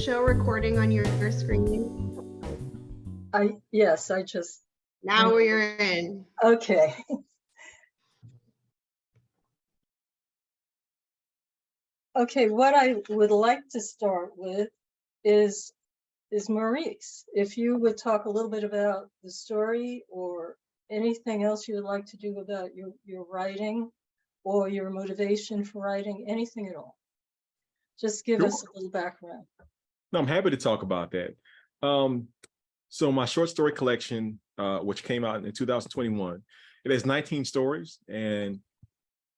show recording on your screen? Yes, I just. Now we're in. Okay. Okay, what I would like to start with is Maurice. If you would talk a little bit about the story or anything else you would like to do about your writing or your motivation for writing, anything at all. Just give us a little background. No, I'm happy to talk about that. So my short story collection, which came out in 2021, it has 19 stories. And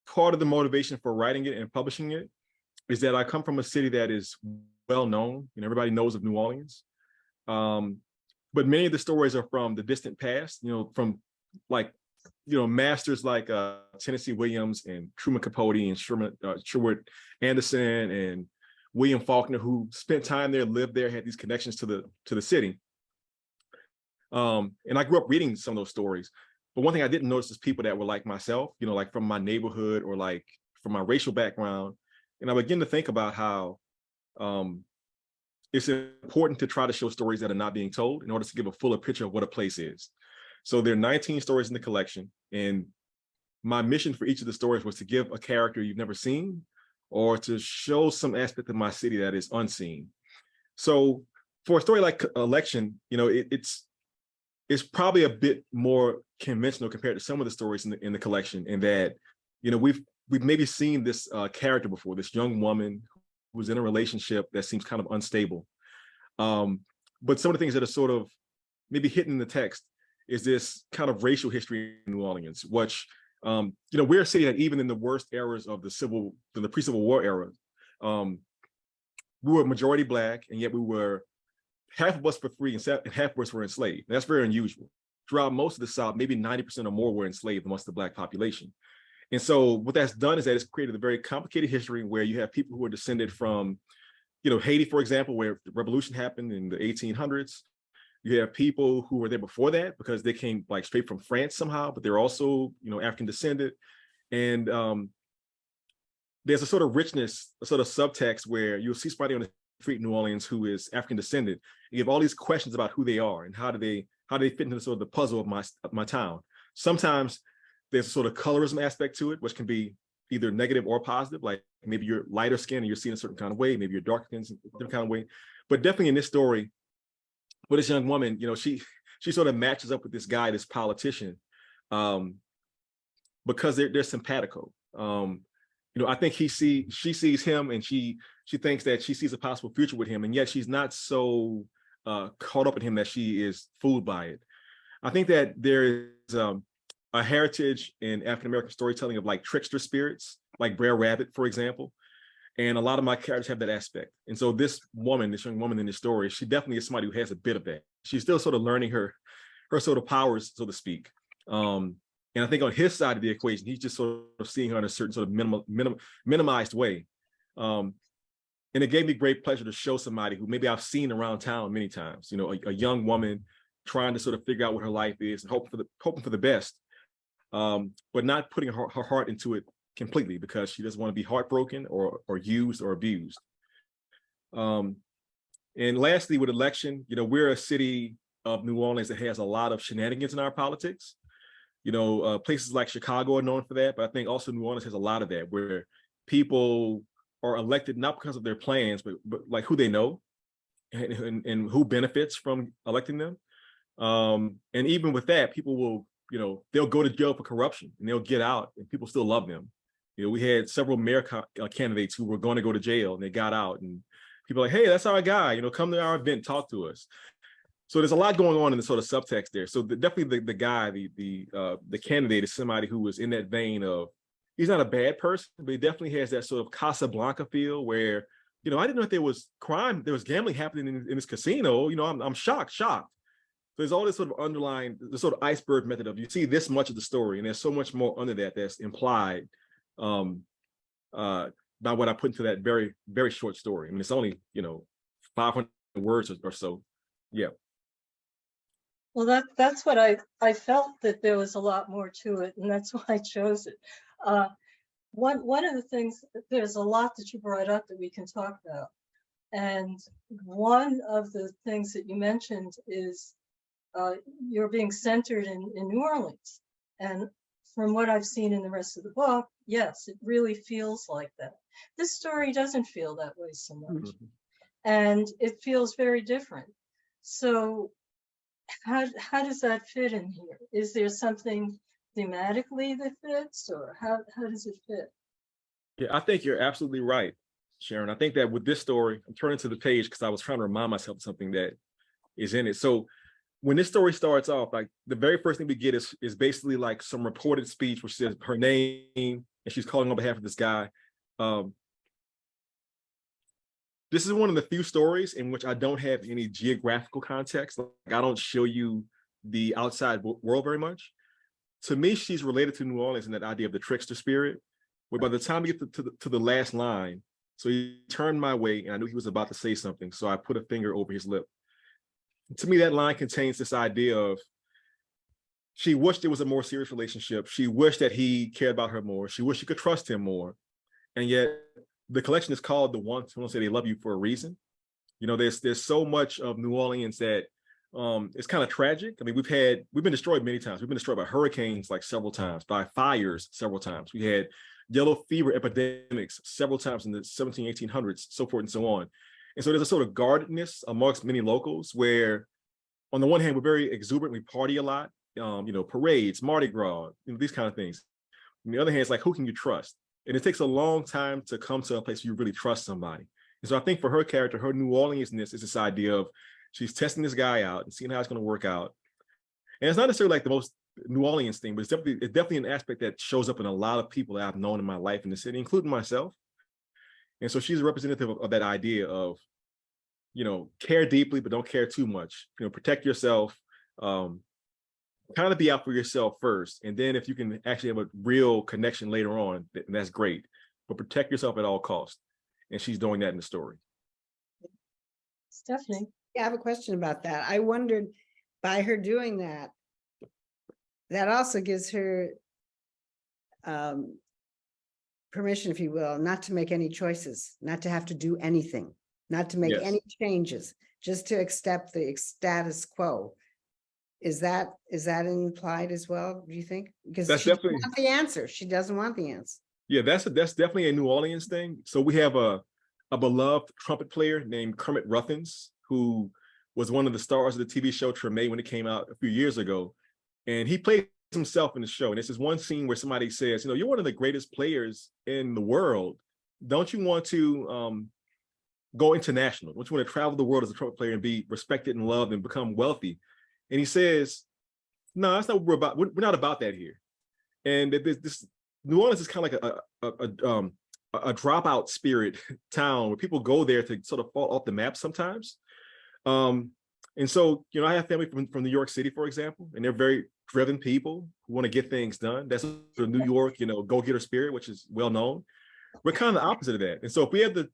part of the motivation for writing it and publishing it is that I come from a city that is well known and everybody knows of New Orleans. But many of the stories are from the distant past, from like, masters like Tennessee Williams and Truman Capote and Sherwood Anderson and William Faulkner, who spent time there, lived there, had these connections to the city. And I grew up reading some of those stories. But one thing I didn't notice is people that were like myself, like from my neighborhood or like from my racial background. And I began to think about how it's important to try to show stories that are not being told in order to give a fuller picture of what a place is. So there are 19 stories in the collection. And my mission for each of the stories was to give a character you've never seen or to show some aspect of my city that is unseen. So for a story like Election, it's probably a bit more conventional compared to some of the stories in the collection, in that, we've maybe seen this character before, this young woman who's in a relationship that seems kind of unstable. But some of the things that are sort of maybe hidden in the text is this kind of racial history in New Orleans, which, we're a city that even in the worst eras of the pre-Civil War era, we were majority Black, and yet we were half of us were free and half of us were enslaved. And that's very unusual. Throughout most of the South, maybe 90% or more were enslaved amongst the Black population. And so what that's done is that it's created a very complicated history where you have people who are descended from, Haiti, for example, where the revolution happened in the 1800s. You have people who were there before that because they came like straight from France somehow, but they're also, African descended. And there's a sort of richness, a sort of subtext where you'll see somebody on the street in New Orleans who is African descended. You have all these questions about who they are and how do they fit into sort of the puzzle of my town. Sometimes there's a sort of colorism aspect to it, which can be either negative or positive. Like maybe you're lighter skinned and you're seen a certain kind of way, maybe you're darker skinned in a different kind of way. But definitely in this story, with this young woman, she sort of matches up with this guy, this politician, because they're simpatico. I think she sees him and she thinks that she sees a possible future with him, and yet she's not so caught up in him that she is fooled by it. I think that there is a heritage in African-American storytelling of like trickster spirits, like Brer Rabbit, for example. And a lot of my characters have that aspect. And so this young woman in this story, she definitely is somebody who has a bit of that. She's still sort of learning her sort of powers, so to speak. And I think on his side of the equation, he's just sort of seeing her in a certain sort of minimized way. And it gave me great pleasure to show somebody who maybe I've seen around town many times, a young woman trying to sort of figure out what her life is and hoping for the best, but not putting her heart into it completely because she doesn't want to be heartbroken or used or abused. And lastly, with Election, we're a city of New Orleans that has a lot of shenanigans in our politics. Places like Chicago are known for that, but I think also New Orleans has a lot of that, where people are elected not because of their plans, but like who they know and who benefits from electing them. And even with that, people will, they'll go to jail for corruption and they'll get out and people still love them. We had several mayor candidates who were going to go to jail and they got out, and people are like, hey, that's our guy, come to our event, talk to us. So there's a lot going on in the sort of subtext there. So definitely the guy, the candidate is somebody who was in that vein of, he's not a bad person, but he definitely has that sort of Casablanca feel where, I didn't know if there was crime, there was gambling happening in this casino. I'm shocked. There's all this sort of underlying, the sort of iceberg method of you see this much of the story and there's so much more under that that's implied by what I put into that very, very short story. I mean, it's only, 500 words or so. Yeah. Well, that's what I felt, that there was a lot more to it, and that's why I chose it. One of the things, there's a lot that you brought up that we can talk about. And one of the things that you mentioned is you're being centered in New Orleans. And from what I've seen in the rest of the book, yes, it really feels like that. This story doesn't feel that way so much. And it feels very different. So how does that fit in here? Is there something thematically that fits, or how does it fit? Yeah, I think you're absolutely right, Sharyn. I think that with this story, I'm turning to the page because I was trying to remind myself of something that is in it. So when this story starts off, like the very first thing we get is basically like some reported speech which says her name, and she's calling on behalf of this guy. This is one of the few stories in which I don't have any geographical context. Like I don't show you the outside world very much. To me, she's related to New Orleans and that idea of the trickster spirit, where by the time we get to the last line, so he turned my way and I knew he was about to say something, so I put a finger over his lip. To me, that line contains this idea of she wished it was a more serious relationship. She wished that he cared about her more. She wished she could trust him more. And yet the collection is called The Ones Who Don't Say They Love You for a reason. You know, there's so much of New Orleans that it's kind of tragic. I mean, we've been destroyed many times. We've been destroyed by hurricanes like several times, by fires several times. We had yellow fever epidemics several times in the 1800s, so forth and so on. And so there's a sort of guardedness amongst many locals where, on the one hand, we're very exuberant, we party a lot, you know, parades, Mardi Gras, you know, these kind of things. On the other hand, it's like, who can you trust? And it takes a long time to come to a place where you really trust somebody. And so I think for her character, her New Orleans-ness is this idea of she's testing this guy out and seeing how it's going to work out. And it's not necessarily like the most New Orleans thing, but it's definitely an aspect that shows up in a lot of people that I've known in my life in the city, including myself. And so she's a representative of that idea of, you know, care deeply, but don't care too much. You know, protect yourself, kind of be out for yourself first. And then if you can actually have a real connection later on, that's great. But protect yourself at all costs. And she's doing that in the story. Stephanie? Yeah, I have a question about that. I wondered, by her doing that, that also gives her permission, if you will, not to make any choices, not to have to do anything, not to make any changes, just to accept the status quo. Is that implied as well, do you think? Because That's she doesn't definitely want the answer. She doesn't want the answer. Yeah, that's definitely a New Orleans thing. So we have a beloved trumpet player named Kermit Ruffins, who was one of the stars of the TV show Treme when it came out a few years ago. And he played himself in the show. And it's this one scene where somebody says, you know, you're one of the greatest players in the world. Don't you want to go international? Don't you want to travel the world as a trumpet player and be respected and loved and become wealthy? And he says, no, that's not what we're about. We're not about that here. And this New Orleans is kind of like a dropout spirit town where people go there to sort of fall off the map sometimes. And so, you know, I have family from New York City, for example, and they're very driven people who want to get things done. That's the New York, you know, go-getter spirit, which is well known. We're kind of the opposite of that. And so if we have the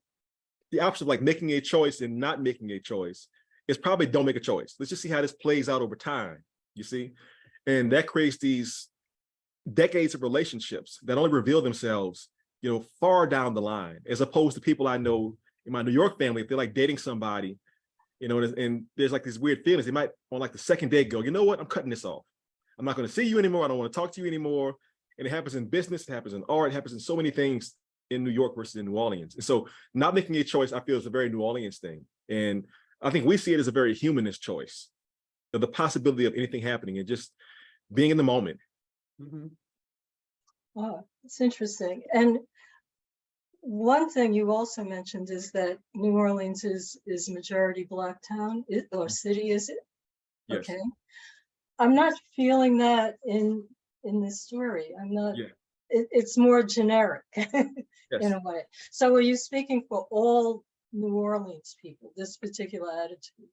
option of like making a choice and not making a choice, it's probably don't make a choice. Let's just see how this plays out over time, you see? And that creates these decades of relationships that only reveal themselves, you know, far down the line, as opposed to people I know in my New York family, if they're like dating somebody, you know, and there's like these weird feelings, they might on like the second date go, you know what, I'm cutting this off. I'm not going to see you anymore. I don't want to talk to you anymore. And it happens in business, it happens in art, it happens in so many things in New York versus in New Orleans. And so not making a choice, I feel, is a very New Orleans thing. And I think we see it as a very humanist choice, the possibility of anything happening and just being in the moment. Mhm. Oh, it's interesting. And one thing you also mentioned is that New Orleans is a majority Black town or city, is it? Yes. Okay. I'm not feeling that in this story. I'm not. Yeah. It's more generic Yes. in a way. So are you speaking for all New Orleans people, this particular attitude?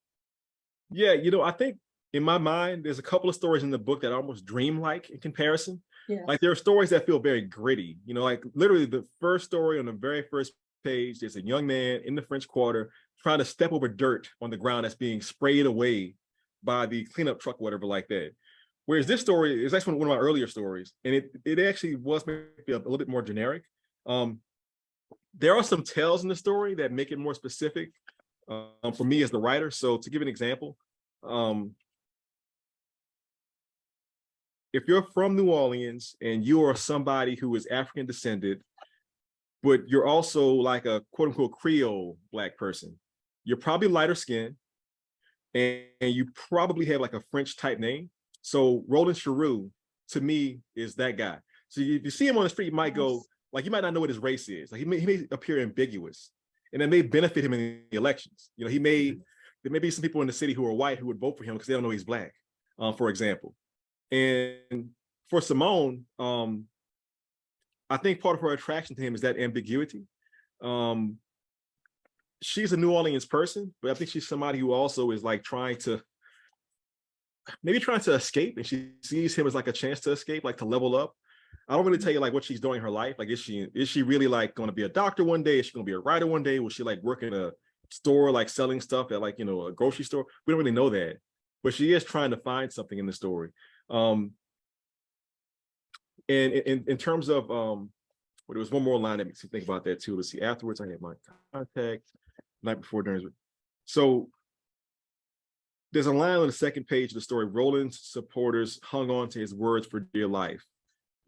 Yeah, you know, I think in my mind, there's a couple of stories in the book that are almost dreamlike in comparison. Yeah. Like there are stories that feel very gritty, you know, like literally the first story on the very first page, there's a young man in the French Quarter trying to step over dirt on the ground that's being sprayed away by the cleanup truck, whatever like that. Whereas this story is actually one of my earlier stories, and it actually was maybe a little bit more generic. there are some tells in the story that make it more specific for me as the writer. So to give an example, if you're from New Orleans and you are somebody who is African descended, but you're also like a quote unquote Creole Black person, you're probably lighter skinned and you probably have like a French type name. So Roland Cheroux, to me, is that guy. So if you see him on the street, you might go, like, you might not know what his race is. Like he may appear ambiguous, and it may benefit him in the elections. You know, there may be some people in the city who are white who would vote for him because they don't know he's Black, for example. And for Simone, I think part of her attraction to him is that ambiguity. She's a New Orleans person, but I think she's somebody who also is like trying to escape, and she sees him as like a chance to escape, like to level up. I don't really tell you like what she's doing in her life. Like, is she really like going to be a doctor one day? Is she going to be a writer one day? Will she like work in a store, like selling stuff at like, you know, a grocery store? We don't really know that, but she is trying to find something in the story. And in terms of, well, there was one more line that makes me think about that too. Let's see, afterwards I had my contact, night before, during. So there's a line on the second page of the story. Roland's supporters hung on to his words for dear life.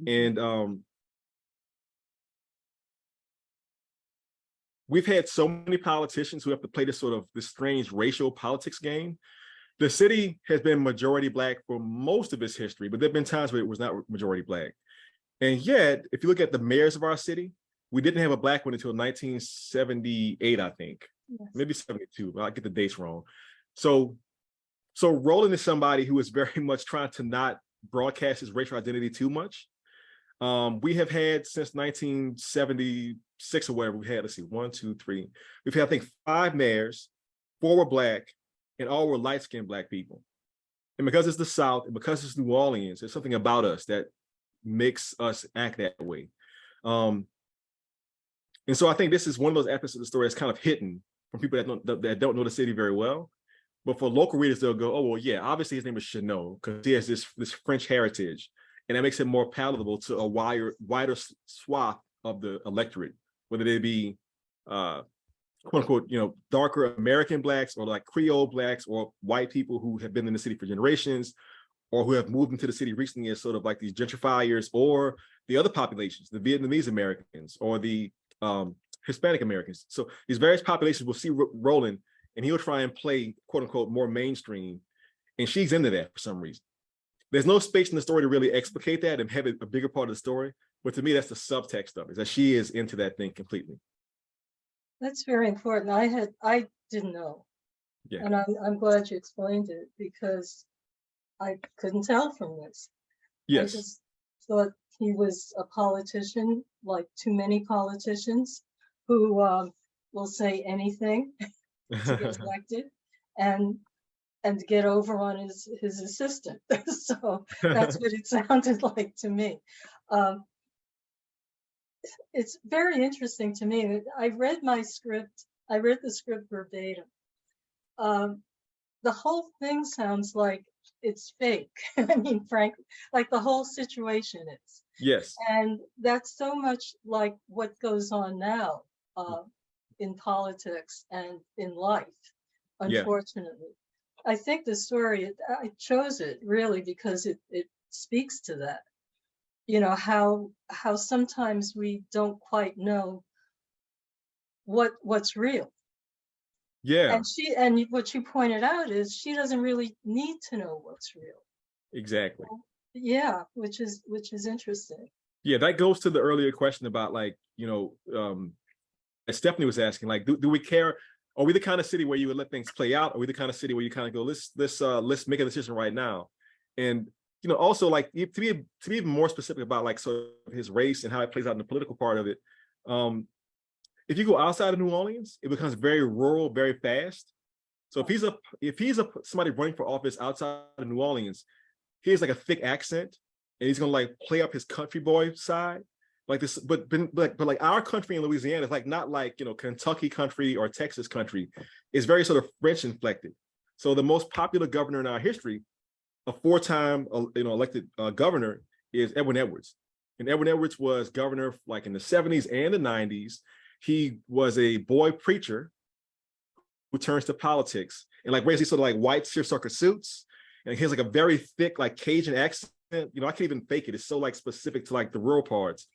And we've had so many politicians who have to play this strange racial politics game. The city has been majority Black for most of its history, but there have been times where it was not majority Black. And yet, if you look at the mayors of our city, we didn't have a Black one until 1978, I think. Yes. Maybe 72, but I get the dates wrong. So Roland is somebody who is very much trying to not broadcast his racial identity too much. We have had since 1976 or whatever, we've had, let's see, 1, 2, 3. We've had, I think, 5 mayors, 4 were Black, and all were light-skinned Black people. And because it's the South, and because it's New Orleans, there's something about us that makes us act that way. And so I think this is one of those aspects of the story that's kind of hidden from people that don't know the city very well. But for local readers, they'll go, oh, well, yeah, obviously his name is Chanot because he has this French heritage. And that makes it more palatable to a wider swath of the electorate, whether they be, quote unquote, you know, darker American Blacks or like Creole Blacks or white people who have been in the city for generations or who have moved into the city recently as sort of like these gentrifiers, or the other populations, the Vietnamese Americans or the Hispanic Americans. So these various populations will see Roland and he'll try and play, quote unquote, more mainstream. And she's into that for some reason. There's no space in the story to really explicate that and have it a bigger part of the story. But to me, that's the subtext of it, is that she is into that thing completely. That's very important. I didn't know. Yeah. And I'm glad you explained it because I couldn't tell from this. Yes. I just thought he was a politician, like too many politicians who will say anything to get elected and get over on his assistant. So that's what it sounded like to me. It's very interesting to me. I read the script verbatim. The whole thing sounds like it's fake. I mean, frankly, like the whole situation is. Yes. And that's so much like what goes on now in politics and in life, unfortunately. Yeah. I think the story, I chose it really because it speaks to that. You know, how sometimes we don't quite know what's real. Yeah. And what you pointed out is she doesn't really need to know what's real. Exactly. Yeah, which is interesting. Yeah, that goes to the earlier question about, like, you know, as Stephanie was asking, like, do we care? Are we the kind of city where you would let things play out? Are we the kind of city where you kind of go, let's make a decision right now? And, you know, also, like, to be even more specific about, like, sort of his race and how it plays out in the political part of it. If you go outside of New Orleans, it becomes very rural, very fast. So if he's somebody running for office outside of New Orleans, he has like a thick accent, and he's gonna like play up his country boy side. Like this, but like our country in Louisiana is like not like, you know, Kentucky country or Texas country. It's very sort of French inflected. So the most popular governor in our history, a 4-time elected governor, is Edwin Edwards. And Edwin Edwards was governor like in the 70s and the 90s. he was a boy preacher who turns to politics and like wears these sort of like white seersucker suits, and he has like a very thick like Cajun accent. You know, I can't even fake it. It's so like specific to like the rural parts.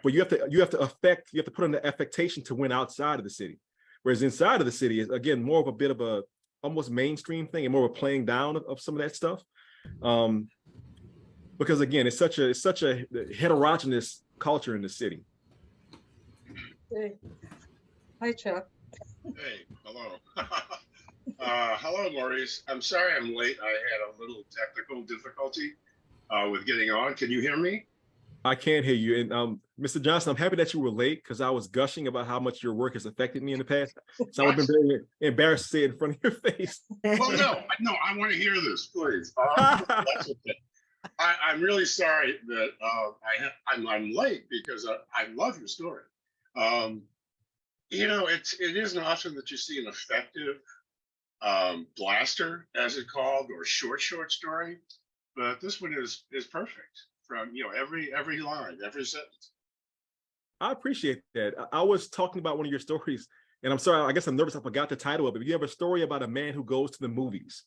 But you have to put on the affectation to win outside of the city. Whereas inside of the city is again more of a bit of a almost mainstream thing and more of a playing down of some of that stuff. Because again, it's such a heterogeneous culture in the city. Hey. Hi, Chuck. Hey, hello. Hello, Maurice. I'm sorry I'm late. I had a little technical difficulty with getting on. Can you hear me? I can't hear you. And Mr. Johnson, I'm happy that you were late because I was gushing about how much your work has affected me in the past. So I've been very embarrassed to say it in front of your face. Well, no, I want to hear this, please. That's okay. I'm really sorry that I'm late because I love your story. You know, it isn't often that you see an effective blaster, as it's called, or short story, but this one is perfect from, you know, every line, every sentence. I appreciate that. I was talking about one of your stories, and I'm sorry, I guess I'm nervous I forgot the title of it. But you have a story about a man who goes to the movies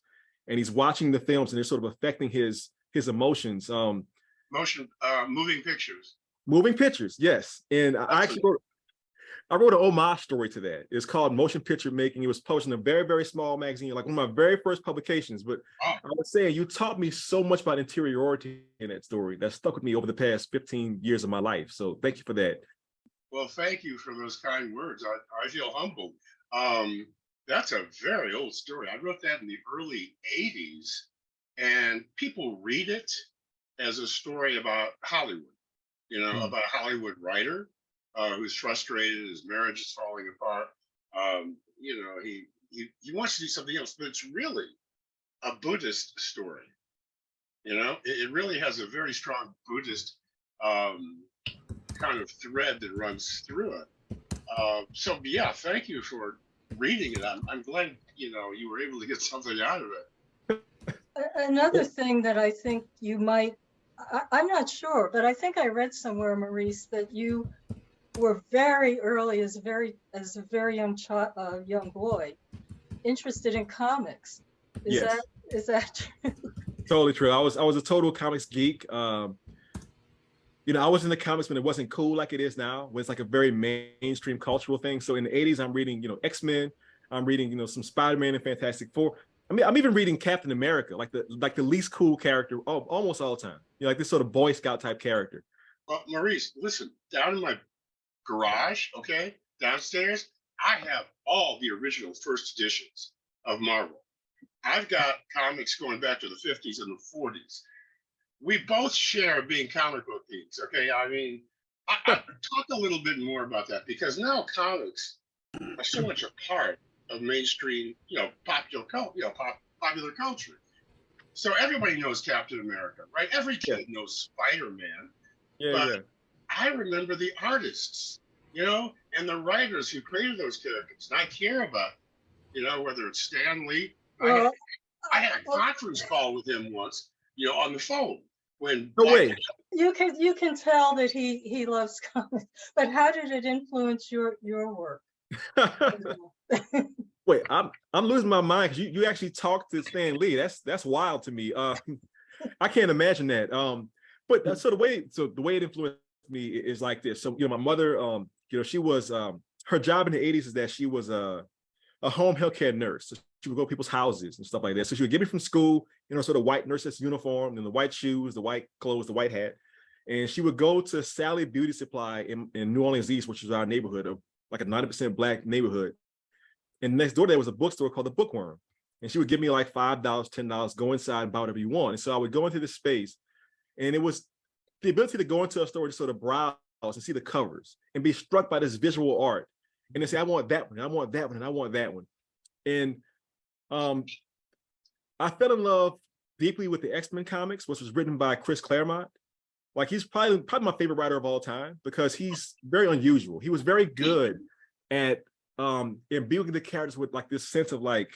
and he's watching the films and they're sort of affecting his emotions. Moving pictures. Moving pictures, yes. And I wrote an homage story to that. It's called Motion Picture Making. It was published in a very, very small magazine, like one of my very first publications. But I was saying, you taught me so much about interiority in that story that stuck with me over the past 15 years of my life. So thank you for that. Well, thank you for those kind words. I feel humbled. That's a very old story. I wrote that in the early 80s, and people read it as a story about Hollywood, you know, about a Hollywood writer who's frustrated, his marriage is falling apart. You know, he wants to do something else, but it's really a Buddhist story. You know, it really has a very strong Buddhist kind of thread that runs through it. So yeah, thank you for reading it. I'm glad, you know, you were able to get something out of it. Another thing that I think you might, I'm not sure, but I think I read somewhere, Maurice, that you were very early as a very young boy interested in comics. Is that true? Totally true. I was a total comics geek. You know, I was in the comics when it wasn't cool like it is now, when it's like a very mainstream cultural thing. So in the 80s, I'm reading, you know, X-Men. I'm reading, you know, some Spider-Man and Fantastic Four. I mean, I'm even reading Captain America, like the least cool character almost all the time. You know, like this sort of Boy Scout type character. Well, Maurice, listen, down in my garage, okay, downstairs, I have all the original first editions of Marvel. I've got comics going back to the 50s and the 40s. We both share being comic book geeks, okay? I mean, I talk a little bit more about that because now comics are so much a part of mainstream, you know, popular culture. So everybody knows Captain America, right? Every kid knows Spider-Man. But I remember the artists, you know, and the writers who created those characters. And I care about, you know, whether it's Stan Lee. I had a conference call with him once, you know, on the phone. When you can tell that he loves comics, but how did it influence your work? Wait, I'm losing my mind because you actually talked to Stan Lee. That's wild to me. I can't imagine that. But so the way it influenced me is like this. So, you know, my mother, you know, she was her job in the 80s is that she was a home healthcare nurse. So she would go to people's houses and stuff like that. So she would get me from school, you know, sort of white nurse's uniform and the white shoes, the white clothes, the white hat. And she would go to Sally Beauty Supply in New Orleans East, which is our neighborhood, of like a 90% Black neighborhood. And next door there was a bookstore called the Bookworm. And she would give me like $5, $10, go inside and buy whatever you want. And so I would go into this space, and it was the ability to go into a store and sort of browse and see the covers and be struck by this visual art. And they say, I want that one, I want that one, and I want that one. And I fell in love deeply with the X-Men comics, which was written by Chris Claremont. Like, he's probably my favorite writer of all time because he's very unusual. He was very good at imbuing the characters with like this sense of like,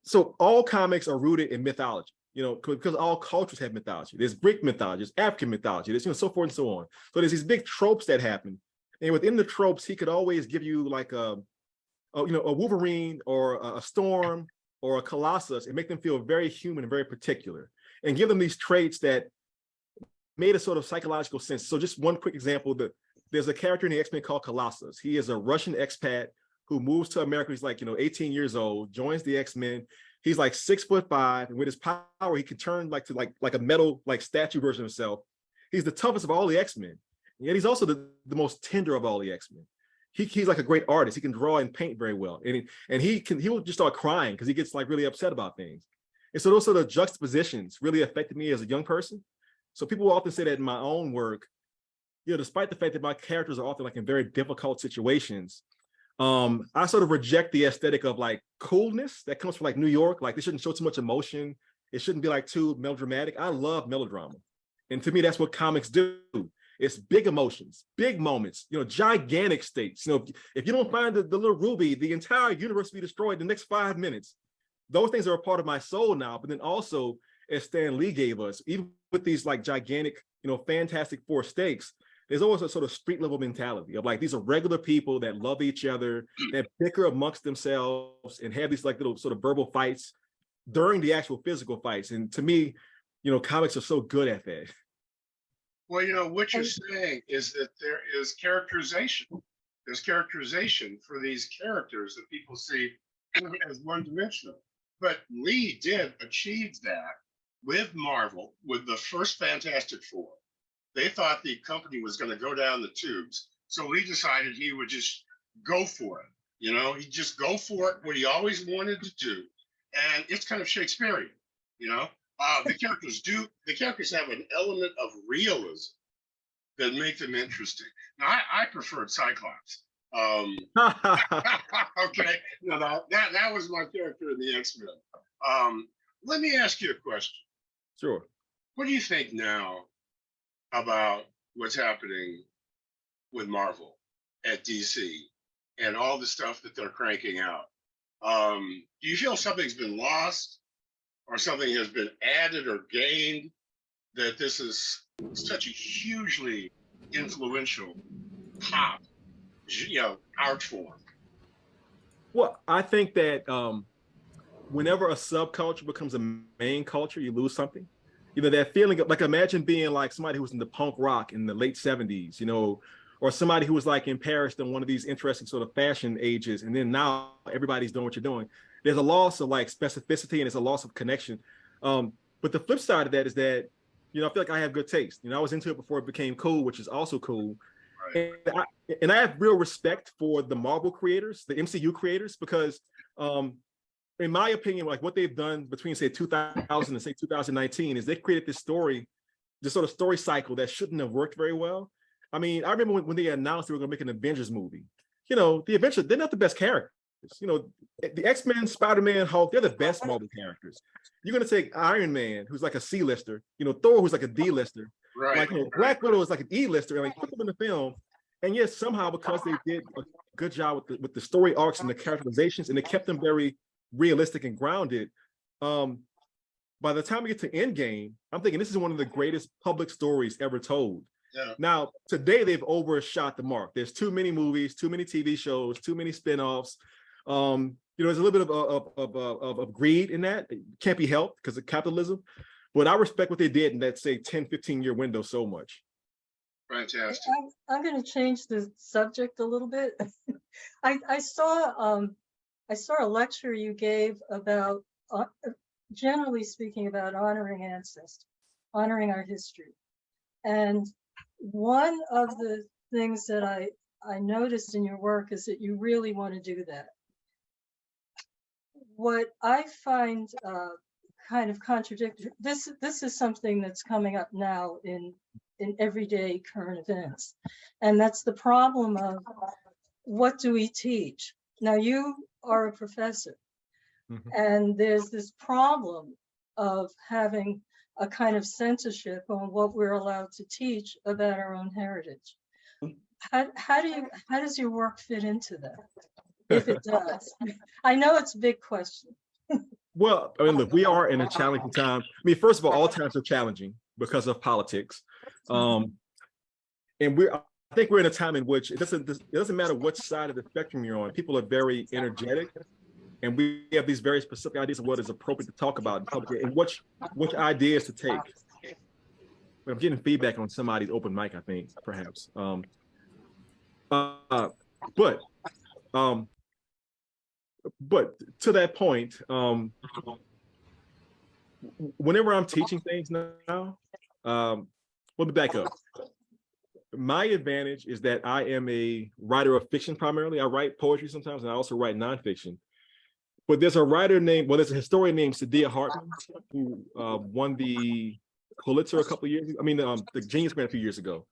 so all comics are rooted in mythology, you know, because all cultures have mythology. There's Greek mythology, there's African mythology, there's, you know, so forth and so on. So there's these big tropes that happen, And within the tropes, he could always give you like a Wolverine or a Storm or a Colossus and make them feel very human and very particular, and give them these traits that made a sort of psychological sense. So just one quick example, there's a character in the X-Men called Colossus. He is a Russian expat who moves to America. He's like, 18 years old, joins the X-Men. He's like 6'5", and with his power, he can turn like a metal like statue version of himself. He's the toughest of all the X-Men. Yet he's also the most tender of all the X-Men. He's like a great artist. He can draw and paint very well. And he will just start crying because he gets like really upset about things. And so those sort of juxtapositions really affected me as a young person. So people will often say that in my own work, despite the fact that my characters are often like in very difficult situations, I sort of reject the aesthetic of like coolness that comes from like New York. Like they shouldn't show too much emotion. It shouldn't be like too melodramatic. I love melodrama. And to me, that's what comics do. It's big emotions, big moments, gigantic stakes. If you don't find the little ruby, the entire universe will be destroyed in the next 5 minutes. Those things are a part of my soul now. But then also, as Stan Lee gave us, even with these like gigantic, Fantastic Four stakes, there's always a sort of street level mentality of like, these are regular people that love each other, that bicker amongst themselves and have these like little sort of verbal fights during the actual physical fights. And to me, comics are so good at that. Well, what you're saying is that there is characterization. There's characterization for these characters that people see as one-dimensional. But Lee did achieve that with Marvel, with the first Fantastic Four. They thought the company was going to go down the tubes. So Lee decided he would just go for it. He'd just go for it, what he always wanted to do. And it's kind of Shakespearean, the characters have an element of realism that make them interesting. Now, I preferred Cyclops. Okay, no, that was my character in the X-Men. Let me ask you a question. Sure. What do you think now about what's happening with Marvel at DC and all the stuff that they're cranking out? Do you feel something's been lost or something has been added or gained, that this is such a hugely influential pop, art form? Well, I think that whenever a subculture becomes a main culture, you lose something. That feeling of like, imagine being like somebody who was in the punk rock in the late 70s, or somebody who was like in Paris in one of these interesting sort of fashion ages. And then now everybody's doing what you're doing. There's a loss of like specificity and it's a loss of connection. But the flip side of that is that, I feel like I have good taste. I was into it before it became cool, which is also cool. Right. And I have real respect for the Marvel creators, the MCU creators, because in my opinion, like what they've done between say 2000 and say 2019 is they created this sort of story cycle that shouldn't have worked very well. I mean, I remember when they announced they were going to make an Avengers movie. The Avengers, they're not the best characters. The X-Men, Spider-Man, Hulk, they're the best Marvel characters. You're going to take Iron Man, who's like a C-lister, Thor, who's like a D-lister, right? Like, Black Widow is like an E-lister, and like put them in the film. And yes, somehow because they did a good job with the story arcs and the characterizations, and they kept them very realistic and grounded. By the time we get to Endgame, I'm thinking this is one of the greatest public stories ever told. Yeah. Now, today they've overshot the mark. There's too many movies, too many TV shows, too many spinoffs. There's a little bit of greed in that. It can't be helped because of capitalism. But I respect what they did in that, say, 10, 15-year window so much. Fantastic. I'm going to change the subject a little bit. I saw a lecture you gave about, generally speaking, about honoring ancestors, honoring our history. And one of the things that I noticed in your work is that you really want to do that. What I find kind of contradictory, this is something that's coming up now in everyday current events. And that's the problem of what do we teach? Now you are a professor, and there's this problem of having a kind of censorship on what we're allowed to teach about our own heritage. How does your work fit into that? If it does, I know it's a big question. Well, I mean, look, we are in a challenging time. I mean, first of all times are challenging because of politics. And think we're in a time in which it doesn't matter what side of the spectrum you're on. People are very energetic, and we have these very specific ideas of what is appropriate to talk about in public and which ideas to take. But I'm getting feedback on somebody's open mic, I think, perhaps. But to that point, whenever I'm teaching things now, let me back up. My advantage is that I am a writer of fiction primarily. I write poetry sometimes, and I also write nonfiction. But there's a historian named Sadia Hartman who won the Pulitzer a couple of years ago. I mean, the Genius Grant a few years ago.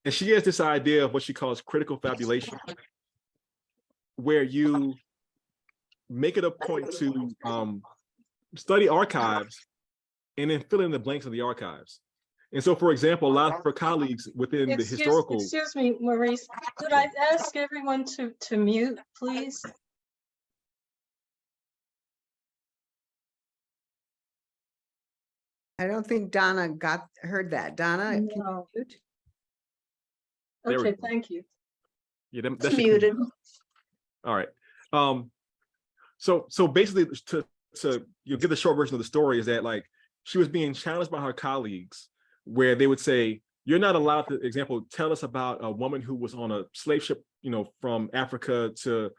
And she has this idea of what she calls critical fabulation, where you make it a point to study archives and then fill in the blanks of the archives. And so, for example, a lot of her colleagues within the historical... Excuse me, Maurice, could I ask everyone to mute, please? I don't think Donna heard that. Donna, can you No. mute? There we Okay, go. thank you. Yeah, that's muted. All right. So basically, to give the short version of the story is that, like, she was being challenged by her colleagues, where they would say, "You're not allowed to, example, tell us about a woman who was on a slave ship, from Africa to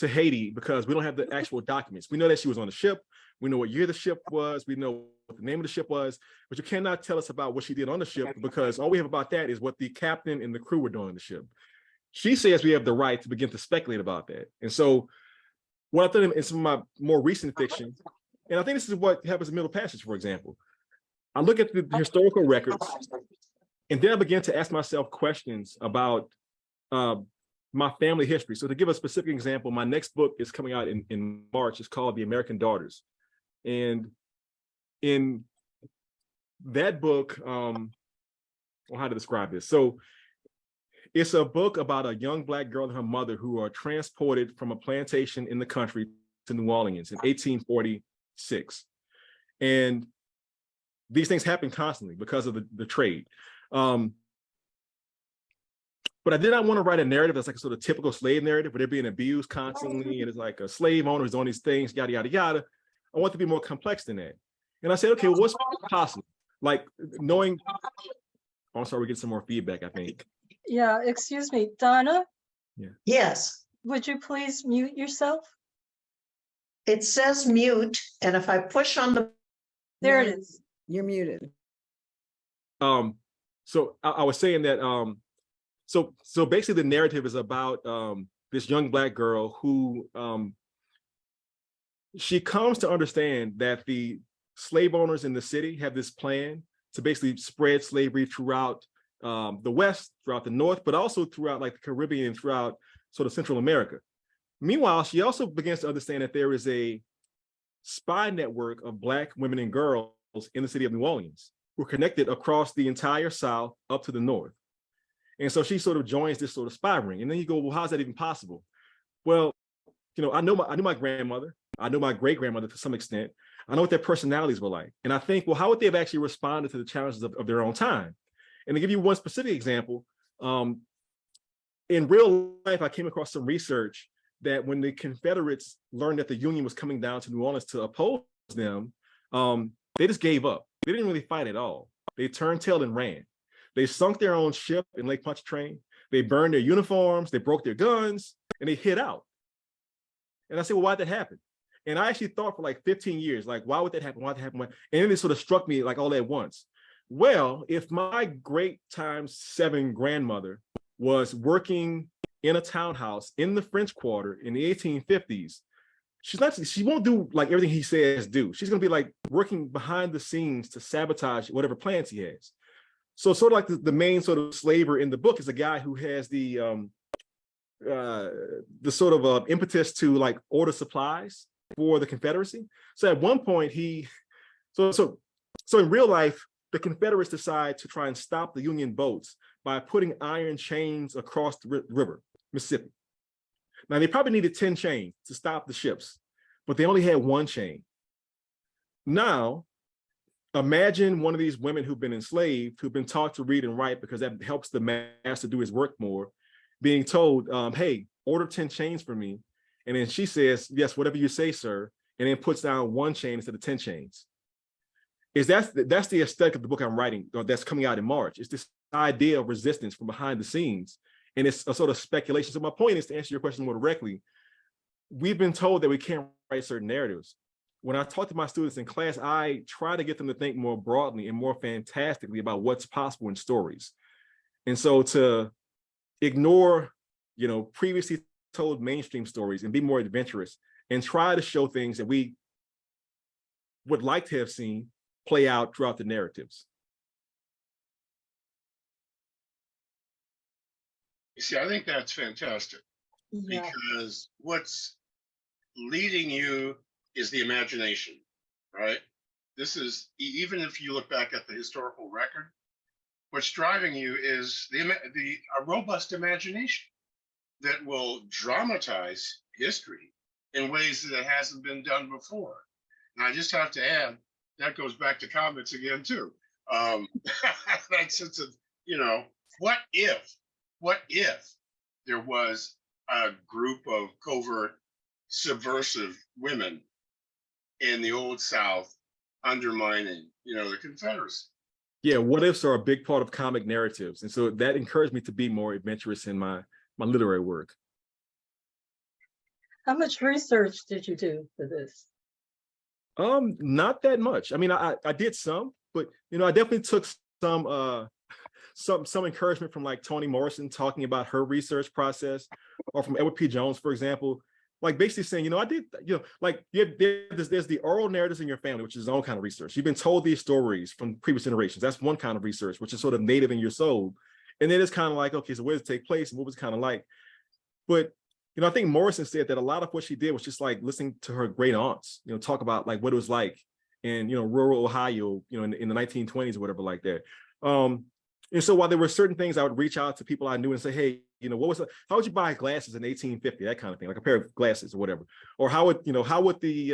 Haiti, because we don't have the actual documents. We know that she was on the ship. We know what year the ship was. We know what the name of the ship was, but you cannot tell us about what she did on the ship, because all we have about that is what the captain and the crew were doing on the ship." She says we have the right to begin to speculate about that. And so what I've done in some of my more recent fiction, and I think this is what happens in Middle Passage, for example, I look at the historical records, and then I begin to ask myself questions about my family history. So to give a specific example, my next book is coming out in March. It's called The American Daughters. And in that book, how to describe this? So it's a book about a young Black girl and her mother who are transported from a plantation in the country to New Orleans in 1846. And these things happen constantly because of the trade. But I did not want to write a narrative that's like a sort of typical slave narrative where they're being abused constantly, and it's like a slave owner who's doing these things, yada, yada, yada. I want it to be more complex than that. And I said, okay, well, what's possible? Like knowing, I'm sorry, we get some more feedback, I think. Yeah, excuse me, Donna, Yes, would you please mute yourself? it says mute, and if I push on the, There it is. You're muted. So I was saying that, so basically the narrative is about this young Black girl who she comes to understand that the slave owners in the city have this plan to basically spread slavery throughout the West, throughout the North, but also throughout like the Caribbean and throughout sort of Central America. Meanwhile, she also begins to understand that there is a spy network of Black women and girls in the city of New Orleans who are connected across the entire South up to the North. And so she sort of joins this sort of spy ring. And then you go, well, how's that even possible? Well, I knew my grandmother. I know my great-grandmother to some extent. I know what their personalities were like. And I think, well, how would they have actually responded to the challenges of their own time? And to give you one specific example, in real life, I came across some research that when the Confederates learned that the Union was coming down to New Orleans to oppose them, they just gave up. They didn't really fight at all. They turned tail and ran. They sunk their own ship in Lake Pontchartrain. They burned their uniforms, they broke their guns, and they hid out. And I said, well, why'd that happen? And I actually thought for like 15 years, like, why would that happen? Why'd that happen? And then it sort of struck me like all at once. Well, if my great ×7 grandmother was working in a townhouse in the French Quarter in the 1850s, she won't do like everything he says do. She's gonna be like working behind the scenes to sabotage whatever plans he has. So sort of like the main sort of slaver in the book is a guy who has the sort of impetus to like order supplies for the Confederacy. So at one point so in real life, the Confederates decide to try and stop the Union boats by putting iron chains across the river, Mississippi. Now they probably needed 10 chains to stop the ships, but they only had one chain. Now, imagine one of these women who've been enslaved, who've been taught to read and write because that helps the master do his work more, being told, hey, order 10 chains for me. And then she says, yes, whatever you say, sir, and then puts down 1 chain instead of 10 chains. That's the aesthetic of the book I'm writing, that's coming out in March. It's this idea of resistance from behind the scenes. And it's a sort of speculation. So my point is, to answer your question more directly, we've been told that we can't write certain narratives. When I talk to my students in class, I try to get them to think more broadly and more fantastically about what's possible in stories. And so to ignore, previously told mainstream stories and be more adventurous and try to show things that we would like to have seen play out throughout the narratives. You see, I think that's fantastic, Yeah, because what's leading you is the imagination, right? This is, even if you look back at the historical record, what's driving you is a robust imagination that will dramatize history in ways that it hasn't been done before. And I just have to add, that goes back to comics again too. That sense of, what if there was a group of covert subversive women in the Old South undermining, the Confederacy? Yeah, what ifs are a big part of comic narratives. And so that encouraged me to be more adventurous in my literary work. how much research did you do for this? Not that much. I mean, I did some, but I definitely took some encouragement from like Toni Morrison talking about her research process, or from Edward P. Jones, for example, like basically saying, I did, like there's the oral narratives in your family, which is his own kind of research. You've been told these stories from previous generations. That's one kind of research, which is sort of native in your soul. And then it's kind of like, okay, so where does it take place and what was it kind of like? But I think Morrison said that a lot of what she did was just like listening to her great aunts, talk about like what it was like in, rural Ohio, in the 1920s or whatever like that. And so while there were certain things, I would reach out to people I knew and say, hey, how would you buy glasses in 1850? That kind of thing, like a pair of glasses or whatever. Or how would the,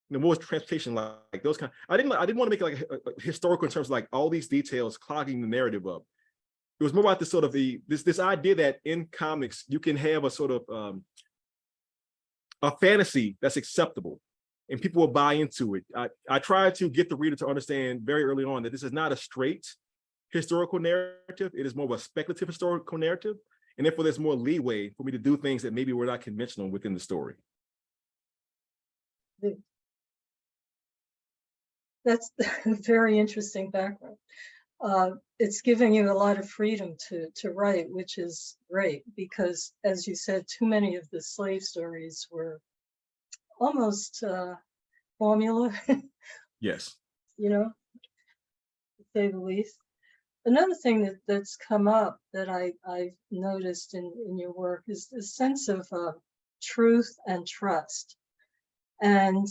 what was transportation like? Those kind. I didn't want to make it like a historical in terms of like all these details clogging the narrative up. It was more about this sort of this idea that in comics you can have a sort of a fantasy that's acceptable, and people will buy into it. I tried to get the reader to understand very early on that this is not a straight historical narrative. It is more of a speculative historical narrative, and therefore there's more leeway for me to do things that maybe were not conventional within the story. That's a very interesting background. It's giving you a lot of freedom to write, which is great, because as you said, too many of the slave stories were almost formula, Yes. to say the least. Another thing that's come up that I've noticed in your work is the sense of truth and trust. And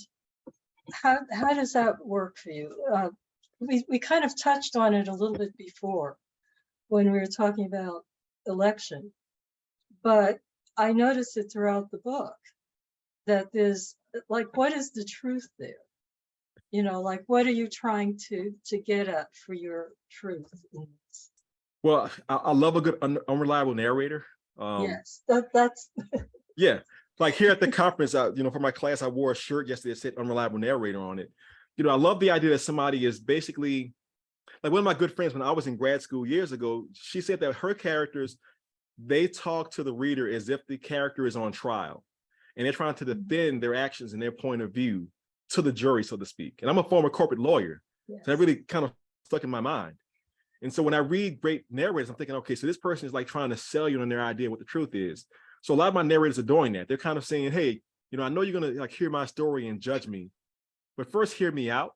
how does that work for you? We kind of touched on it a little bit before when we were talking about election, but I noticed it throughout the book that there's like, what is the truth there? Like, what are you trying to get at for your truth in this? Well, I love a good unreliable narrator. Yes, that's yeah. Like here at the conference, for my class, I wore a shirt yesterday that said unreliable narrator on it. I love the idea that somebody is basically, like one of my good friends when I was in grad school years ago, she said that her characters, they talk to the reader as if the character is on trial, and they're trying to defend their actions and their point of view to the jury, so to speak. And I'm a former corporate lawyer, yes. so that really kind of stuck in my mind. And so when I read great narrators, I'm thinking, okay, so this person is like trying to sell you on their idea what the truth is. So a lot of my narrators are doing that. They're kind of saying, hey, I know you're going to like hear my story and judge me, but first hear me out.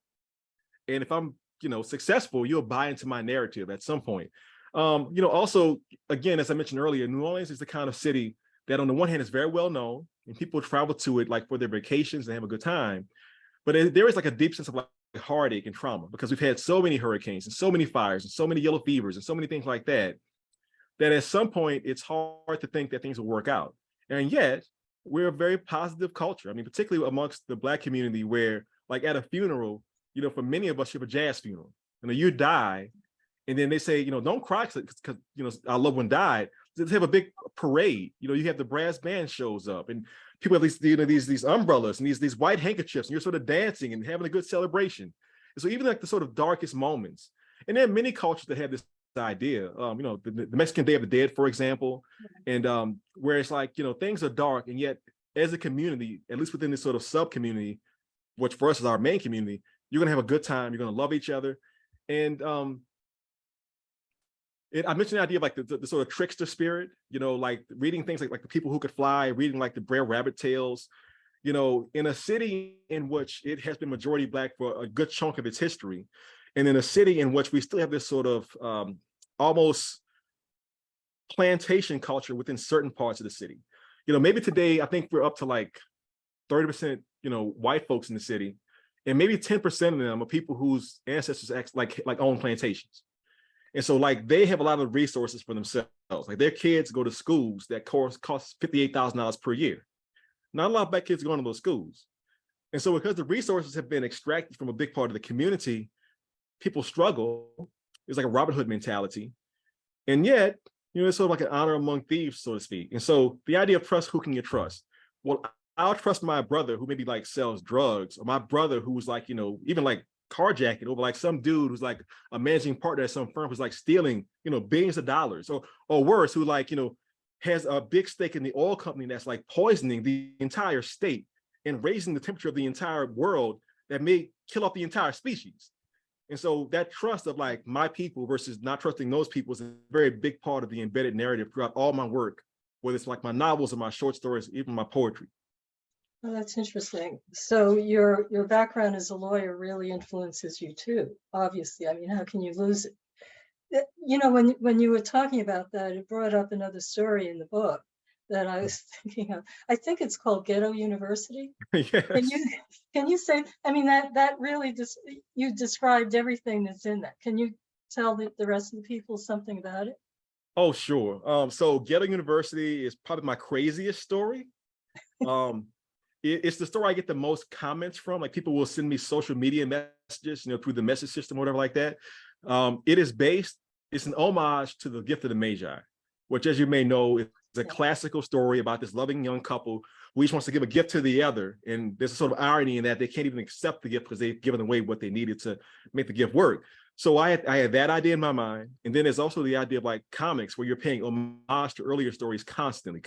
And if I'm, successful, you'll buy into my narrative at some point. Also, again, as I mentioned earlier, New Orleans is the kind of city that on the one hand is very well known and people travel to it like for their vacations and have a good time. But there is like a deep sense of like heartache and trauma because we've had so many hurricanes and so many fires and so many yellow fevers and so many things like that, that at some point it's hard to think that things will work out. And yet we're a very positive culture. I mean, particularly amongst the Black community where like at a funeral, for many of us, you have a jazz funeral. You die, and then they say, don't cry because our loved one died. Let's have a big parade. You have the brass band shows up, and people have these umbrellas and these white handkerchiefs, and you're sort of dancing and having a good celebration. And so even like the sort of darkest moments, and there are many cultures that have this idea, the Mexican Day of the Dead, for example, and where it's like, things are dark, and yet as a community, at least within this sort of sub community, which for us is our main community, you're gonna have a good time, you're gonna love each other. And I mentioned the idea of like the sort of trickster spirit, like reading things like the People Who Could Fly, reading like the Brer Rabbit tales, in a city in which it has been majority Black for a good chunk of its history, and in a city in which we still have this sort of almost plantation culture within certain parts of the city. Maybe today, I think we're up to like 30%, white folks in the city, and maybe 10% of them are people whose ancestors like own plantations. And so like they have a lot of resources for themselves. Like their kids go to schools that cost $58,000 per year. Not a lot of Black kids going to those schools. And so because the resources have been extracted from a big part of the community, people struggle. It's like a Robin Hood mentality. And yet, it's sort of like an honor among thieves, so to speak. And so the idea of trust, who can you trust? Well, I'll trust my brother who maybe like sells drugs, or my brother who's like, even like carjacking over like some dude who's like a managing partner at some firm who's like stealing, billions of dollars, or worse, who like, has a big stake in the oil company that's like poisoning the entire state and raising the temperature of the entire world that may kill off the entire species. And so that trust of like my people versus not trusting those people is a very big part of the embedded narrative throughout all my work, whether it's like my novels or my short stories, even my poetry. Oh, that's interesting. So your background as a lawyer really influences you too, obviously. I mean, how can you lose it? When you were talking about that, it brought up another story in the book that I was thinking of. I think it's called Ghetto University. Yes. Can you say, I mean, that really you described everything that's in that. Can you tell the rest of the people something about it? Oh, sure. So Ghetto University is probably my craziest story. It's the story I get the most comments from. Like people will send me social media messages, through the message system or whatever like that. It's an homage to The Gift of the Magi, which, as you may know, is a classical story about this loving young couple who each wants to give a gift to the other. And there's a sort of irony in that they can't even accept the gift because they've given away what they needed to make the gift work. So I had that idea in my mind. And then there's also the idea of like comics where you're paying homage to earlier stories constantly.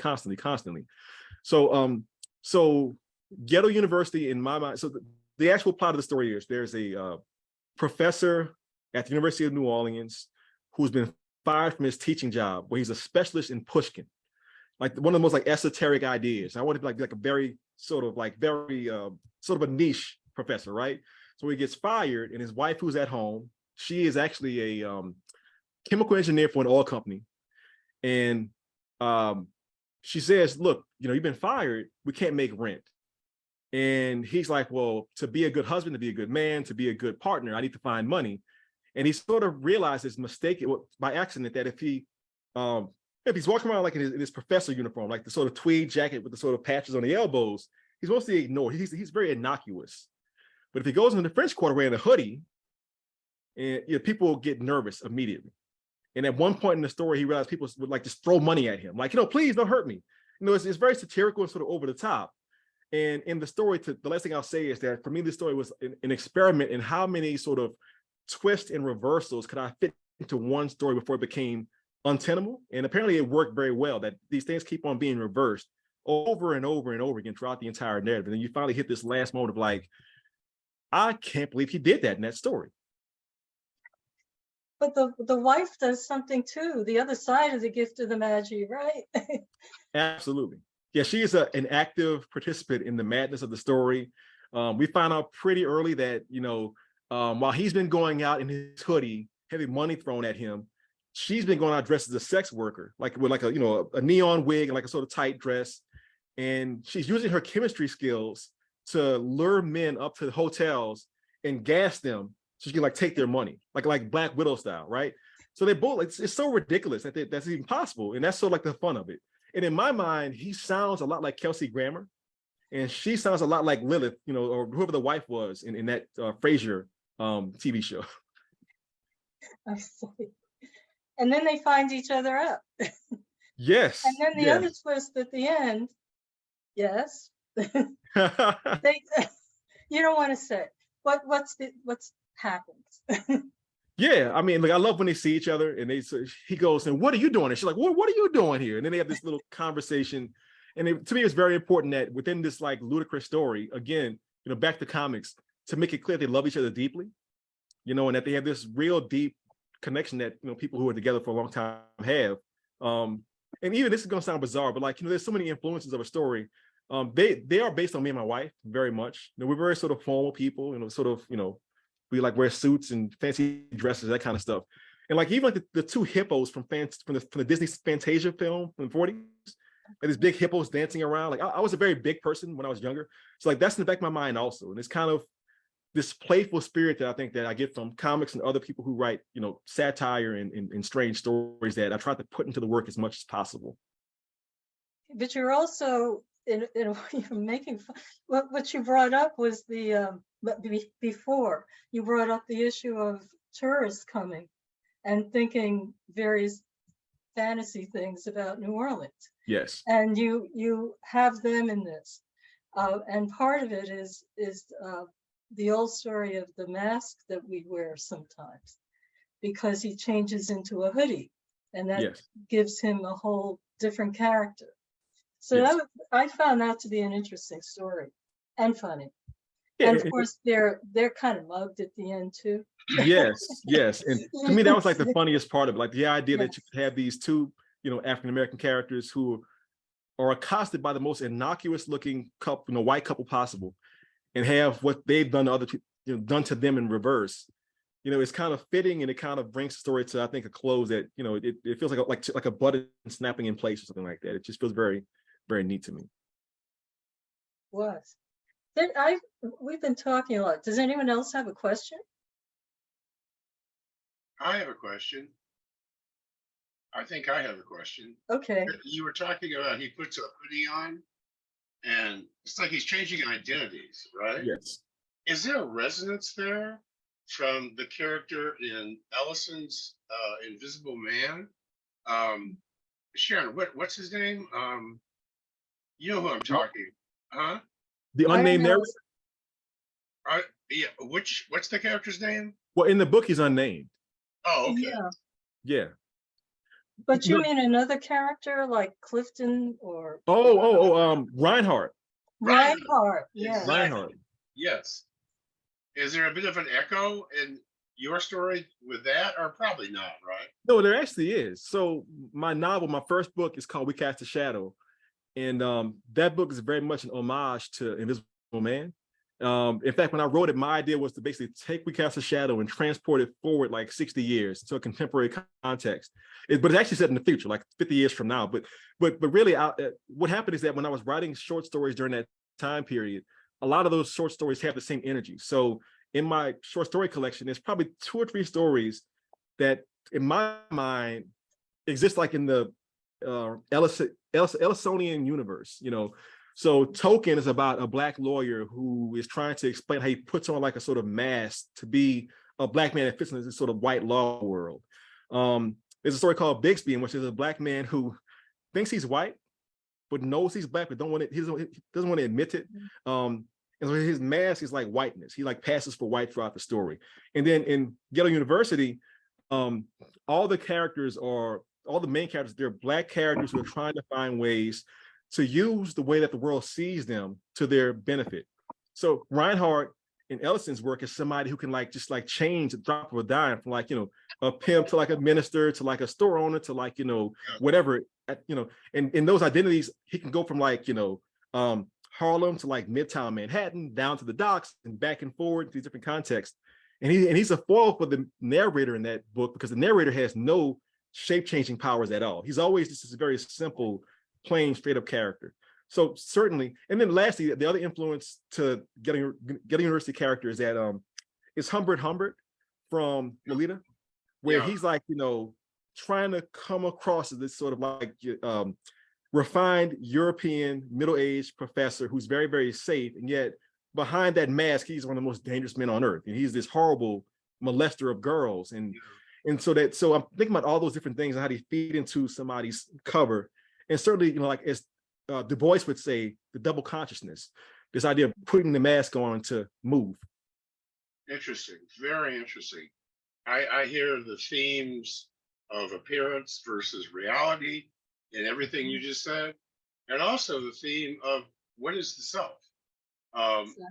So Ghetto University in my mind. So the actual plot of the story is there's a professor at the University of New Orleans who's been fired from his teaching job, where he's a specialist in Pushkin, like one of the most like esoteric ideas. I wanted to be like a very sort of a niche professor, right? So he gets fired, and his wife, who's at home, she is actually a chemical engineer for an oil company, and she says, "Look, you've been fired. We can't make rent." And he's like, "Well, to be a good husband, to be a good man, to be a good partner, I need to find money." And he sort of realizes by accident that if he's walking around like in his professor uniform, like the sort of tweed jacket with the sort of patches on the elbows, he's mostly ignored. He's very innocuous. But if he goes into the French Quarter wearing a hoodie, and people get nervous immediately. And at one point in the story, he realized people would like just throw money at him, like, please don't hurt me. It's very satirical and sort of over the top. And in the story, the last thing I'll say is that for me, this story was an experiment in how many sort of twists and reversals could I fit into one story before it became untenable. And apparently it worked very well, that these things keep on being reversed over and over and over again throughout the entire narrative. And then you finally hit this last moment of like, I can't believe he did that in that story. But the wife does something too, the other side of the gift of the Magi, right? Absolutely. Yeah, she is an active participant in the madness of the story. We found out pretty early that, while he's been going out in his hoodie, having money thrown at him, she's been going out dressed as a sex worker, like with like a neon wig and like a sort of tight dress. And she's using her chemistry skills to lure men up to the hotels and gas them so she can like take their money, like Black Widow style, right? So they both, it's so ridiculous that that's even possible. And that's sort of like the fun of it. And in my mind, he sounds a lot like Kelsey Grammer, and she sounds a lot like Lilith, or whoever the wife was in that Frasier TV show. I see. And then they find each other out. Yes. And then the yes. other twist at the end, yes. They, you don't want to say what's happened. Yeah, I mean, like I love when they see each other and he goes, and what are you doing? And she's like, what are you doing here? And then they have this little conversation. And to me, it's very important that within this like ludicrous story, again, back to comics, to make it clear they love each other deeply, and that they have this real deep connection that people who are together for a long time have. And even this is gonna sound bizarre, but like, there's so many influences of a story. They are based on me and my wife very much. We're very sort of formal people, we like wear suits and fancy dresses, that kind of stuff. And like even like the two hippos from the Disney Fantasia film from the 40s, like these big hippos dancing around. Like I was a very big person when I was younger. So like that's in the back of my mind also. And it's kind of this playful spirit that I think that I get from comics and other people who write, satire and strange stories that I try to put into the work as much as possible. But you're also in a way you're making fun. What you brought up was before you brought up the issue of tourists coming and thinking various fantasy things about New Orleans. Yes. And you have them in this, and part of it is the old story of the mask that we wear sometimes, because he changes into a hoodie, and that yes. gives him a whole different character. So yes. I found that to be an interesting story and funny. Yeah, and of course, they're kind of mugged at the end too. Yes. And to me, that was like the funniest part of it. Like the idea yes. that you could have these two, African-American characters who are accosted by the most innocuous looking couple, white couple possible, and have what they've done to other people, done to them in reverse. It's kind of fitting, and it kind of brings the story to, I think, a close that, it feels like a button snapping in place or something like that. It just feels very, very neat to me. Was. We've been talking a lot. Does anyone else have a question? I have a question. I think I have a question. Okay. You were talking about he puts a hoodie on, and it's like he's changing identities, right? Yes. Is there a resonance there from the character in Ellison's Invisible Man? Sharyn, what's his name? You know who I'm talking, huh? The unnamed narrator? Yeah. What's the character's name? Well, in the book, he's unnamed. Oh, okay. Yeah. But you mean another character like Clifton or? Reinhardt. Reinhardt, yeah. Exactly. Reinhardt. Yes. Is there a bit of an echo in your story with that, or probably not, right? No, there actually is. So my first book is called We Cast a Shadow. And that book is very much an homage to Invisible Man. In fact, when I wrote it, my idea was to basically take We Cast a Shadow and transport it forward like 60 years to a contemporary context. But it's actually set in the future, like 50 years from now. But really, what happened is that when I was writing short stories during that time period, a lot of those short stories have the same energy. So in my short story collection, there's probably 2 or 3 stories that, in my mind, exist like in the Ellisonian universe, So Token is about a Black lawyer who is trying to explain how he puts on like a sort of mask to be a Black man that fits in this sort of white law world. There's a story called Bixby, in which there's a Black man who thinks he's white, but knows he's Black, but he doesn't want to admit it. And so his mask is like whiteness. He like passes for white throughout the story. And then in Ghetto University, all the main characters, they're Black characters who are trying to find ways to use the way that the world sees them to their benefit. So Reinhardt in Ellison's work is somebody who can just change the drop of a dime from a pimp to like a minister to like a store owner to like, whatever, and in those identities, he can go from Harlem to like Midtown Manhattan, down to the docks and back and forward to these different contexts. And he's a foil for the narrator in that book, because the narrator has no shape-changing powers at all. He's always just this very simple, plain, straight-up character. So certainly, and then lastly, the other influence to Getting University character is that it's Humbert from Lolita, where he's like, trying to come across as this sort of like refined European middle-aged professor who's very, very safe, and yet behind that mask, he's one of the most dangerous men on earth, and he's this horrible molester of girls, and so I'm thinking about all those different things and how they feed into somebody's cover, and certainly, you know, like as Du Bois would say, the double consciousness, this idea of putting the mask on to move. Interesting, very interesting. I hear the themes of appearance versus reality in everything you just said, and also the theme of what is the self?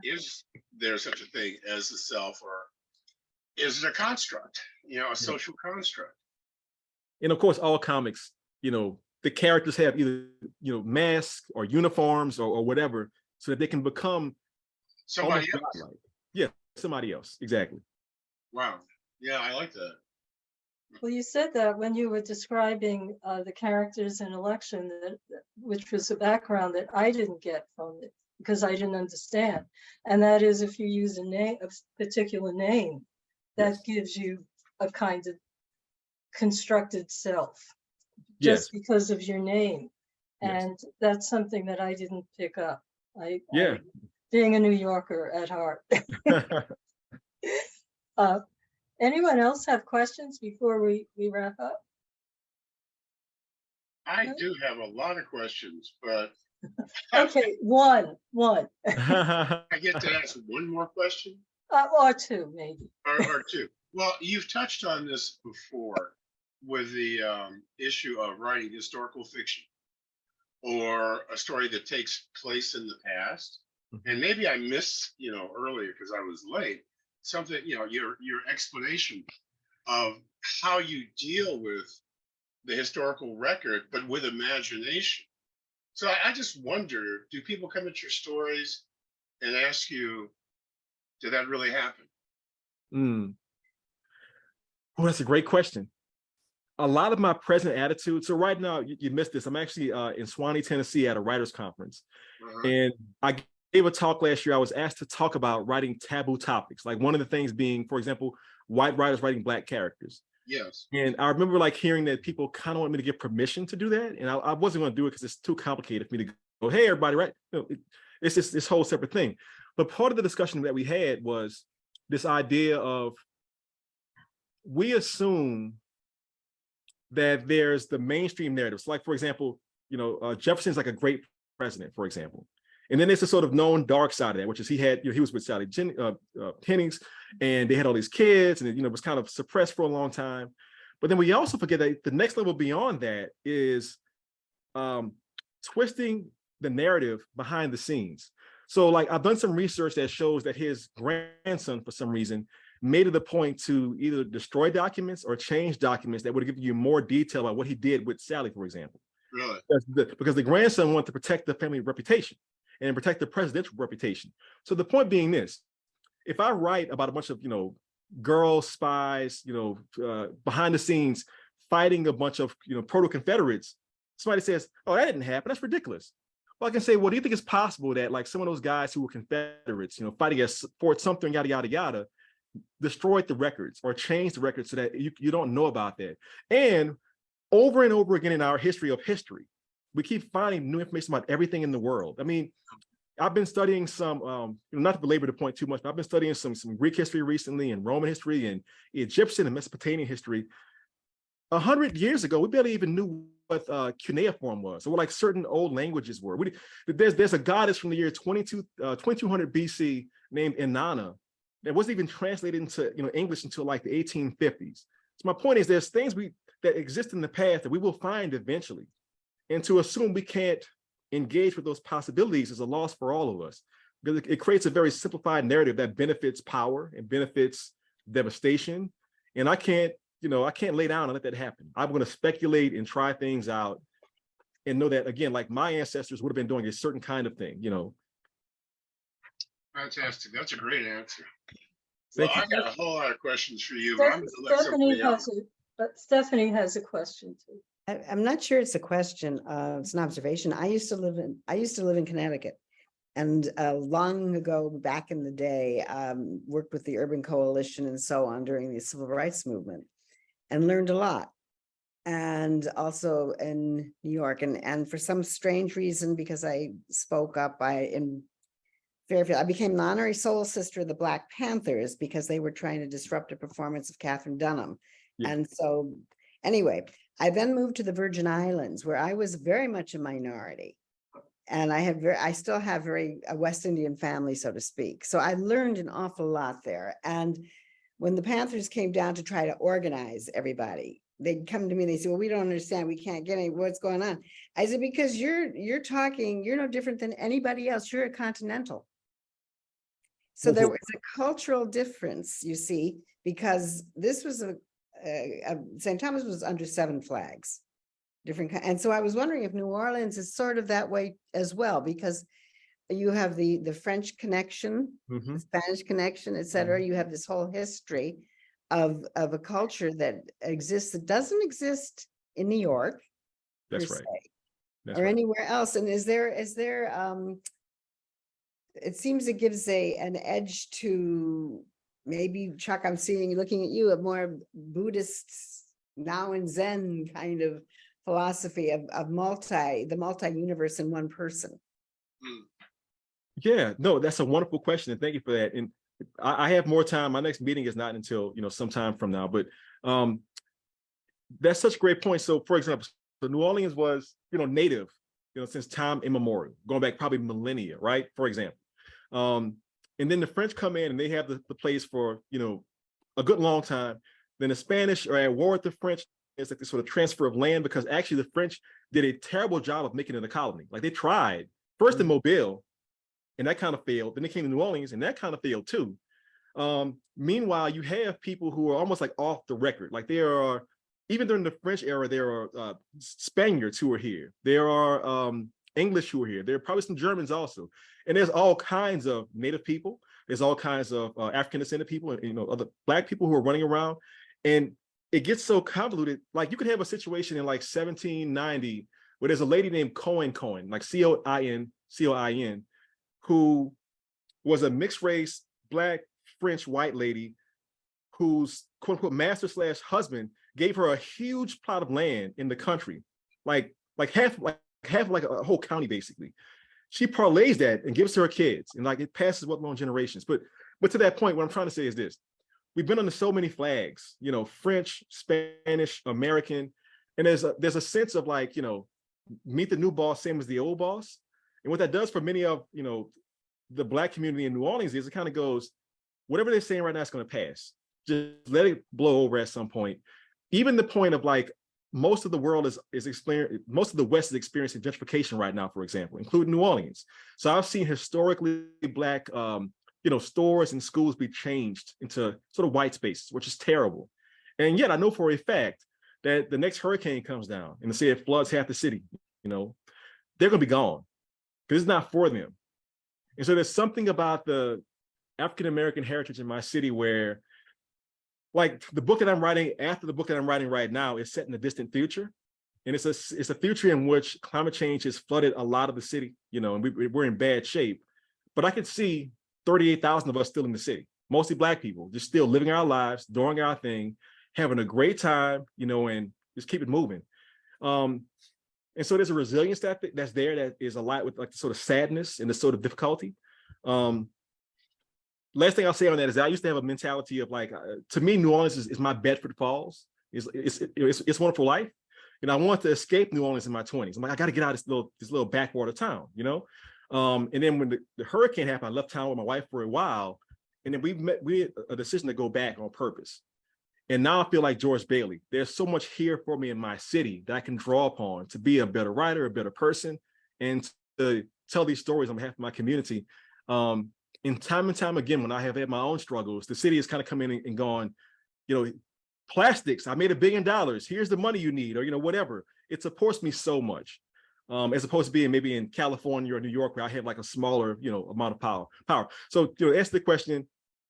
Is there such a thing as the self, or is it a construct, you know, a social construct? And of course, all comics, you know, the characters have either, you know, masks or uniforms or whatever, so that they can become Somebody almost else. godlike. Yeah, somebody else. Exactly. Wow. Yeah, I like that. Well, you said that when you were describing the characters in Election, which was a background that I didn't get from it because I didn't understand. And that is, if you use a particular name, that gives you a kind of constructed self just because of your name. And that's something that I didn't pick up. I being a New Yorker at heart. Anyone else have questions before we wrap up? I do have a lot of questions, but okay, one. I get to ask one more question? Or two, maybe. Or two. Well, you've touched on this before with the issue of writing historical fiction or a story that takes place in the past. And maybe I missed, you know, earlier because I was late, something, you know, your explanation of how you deal with the historical record, but with imagination. So I just wonder, do people come at your stories and ask you, did that really happen? Well, that's a great question. A lot of my present attitude. So right now, you missed this. I'm actually in Swanee, Tennessee at a writers conference. And I gave a talk last year. I was asked to talk about writing taboo topics. Like one of the things being, for example, white writers writing Black characters. Yes. And I remember like hearing that people kind of want me to get permission to do that. And I wasn't going to do it because it's too complicated for me to go, hey, everybody, right? You know, it's just this whole separate thing. But part of the discussion that we had was this idea of, we assume that there's the mainstream narratives. Like, for example, you know, Jefferson's like a great president, for example. And then there's a sort of known dark side of that, which is he had, you know, he was with Sally Hennings, and they had all these kids, and it, you know, was kind of suppressed for a long time. But then we also forget that the next level beyond that is twisting the narrative behind the scenes. So like I've done some research that shows that his grandson, for some reason, made it a point to either destroy documents or change documents that would give you more detail about what he did with Sally, for example. Really? Because the grandson wanted to protect the family reputation and protect the presidential reputation. So the point being this: if I write about a bunch of, you know, girl spies, you know, behind the scenes fighting a bunch of, you know, proto-Confederates, somebody says, oh, that didn't happen, that's ridiculous. Well, I can say, well, do you think it's possible that like some of those guys who were Confederates, you know, fighting at Fort Sumter and yada, yada, yada, destroyed the records or changed the records so that you don't know about that? And over again in our history of history, we keep finding new information about everything in the world. I mean, I've been studying some, you know, not to belabor the point too much, but I've been studying some Greek history recently, and Roman history, and Egyptian and Mesopotamian history. 100 years ago, we barely even knew what cuneiform was, or like certain old languages were. There's a goddess from the year 2200 BC named Inanna that wasn't even translated into, you know, English until like the 1850s. So my point is, there's things that exist in the past that we will find eventually, and to assume we can't engage with those possibilities is a loss for all of us, because it creates a very simplified narrative that benefits power and benefits devastation. And I can't lay down and let that happen. I'm going to speculate and try things out and know that, again, like my ancestors would have been doing a certain kind of thing, you know. Fantastic. That's a great answer. Thank well, you. I got a whole lot of questions for you, but I'm going to let somebody else. Stephanie has a question too. I'm not sure it's a question. It's an observation. I used to live in Connecticut, and long ago, back in the day, worked with the Urban Coalition and so on during the Civil Rights Movement, and learned a lot. And also in New York, and for some strange reason, because I spoke up, Fairfield. I became an honorary soul sister of the Black Panthers because they were trying to disrupt a performance of Catherine Dunham. Yeah. And so, anyway, I then moved to the Virgin Islands where I was very much a minority. And I still have a West Indian family, so to speak. So I learned an awful lot there. And when the Panthers came down to try to organize everybody, they'd come to me and they say, well, we don't understand. We can't get any, what's going on? I said, because you're no different than anybody else. You're a continental. So there was a cultural difference, you see, because this was St. Thomas was under 7 flags. And so I was wondering if New Orleans is sort of that way as well, because you have the French connection, the Spanish connection, et cetera. You have this whole history of a culture that exists that doesn't exist in New York. That's right. That's or right. anywhere else. And is there it seems it gives an edge to maybe, Chuck, I'm looking at you, a more Buddhist Now and Zen kind of philosophy of the multi-universe in one person. Yeah, no, that's a wonderful question. And thank you for that. And I have more time. My next meeting is not until, sometime from now, but that's such a great point. So for example, so New Orleans was, native, since time immemorial, going back probably millennia, right? For example. And then the French come in and they have the place for, a good long time. Then the Spanish are at war with the French. It's like this sort of transfer of land, because actually the French did a terrible job of making it a colony. Like they tried first in Mobile, and that kind of failed. Then they came to New Orleans, and that kind of failed too. Meanwhile, you have people who are almost like off the record. Like there are, even during the French era, there are Spaniards who are here. There are English who are here. There are probably some Germans also. And there's all kinds of Native people. There's all kinds of African descended people, and other Black people who are running around. And it gets so convoluted. Like you could have a situation in like 1790 where there's a lady named Coin, like Coin, who was a mixed race, Black, French, white lady whose quote unquote master / husband gave her a huge plot of land in the country, like half like a whole county basically. She parlays that and gives to her kids, and like it passes well on generations. But to that point, what I'm trying to say is this: we've been under so many flags, French, Spanish, American, and there's a sense of like, meet the new boss, same as the old boss. And what that does for many of, the Black community in New Orleans is it kind of goes, whatever they're saying right now is going to pass. Just let it blow over at some point. Even the point of like, most of the world most of the West is experiencing gentrification right now, for example, including New Orleans. So I've seen historically Black, stores and schools be changed into sort of white spaces, which is terrible. And yet I know for a fact that the next hurricane comes down and say it floods half the city, they're going to be gone because it's not for them. And so there's something about the African-American heritage in my city where, like, the book that I'm writing after the book that I'm writing right now is set in the distant future. And it's a future in which climate change has flooded a lot of the city, and we're in bad shape. But I could see 38,000 of us still in the city, mostly Black people, just still living our lives, doing our thing, having a great time, and just keep it moving. And so there's a resilience that's there that is a lot with like the sort of sadness and the sort of difficulty. Last thing I'll say on that is I used to have a mentality of like, to me, New Orleans is my Bedford Falls. It's Wonderful Life. And I wanted to escape New Orleans in my 20s. I'm like, I got to get out of this little backwater town, And then when the hurricane happened, I left town with my wife for a while. And then we had a decision to go back on purpose. And now I feel like George Bailey. There's so much here for me in my city that I can draw upon to be a better writer, a better person, and to tell these stories on behalf of my community. And time again, when I have had my own struggles, the city has kind of come in and gone, plastics, I made $1 billion. Here's the money you need, or, whatever. It supports me so much, as opposed to being maybe in California or New York, where I have like a smaller, amount of power. So, to answer the question,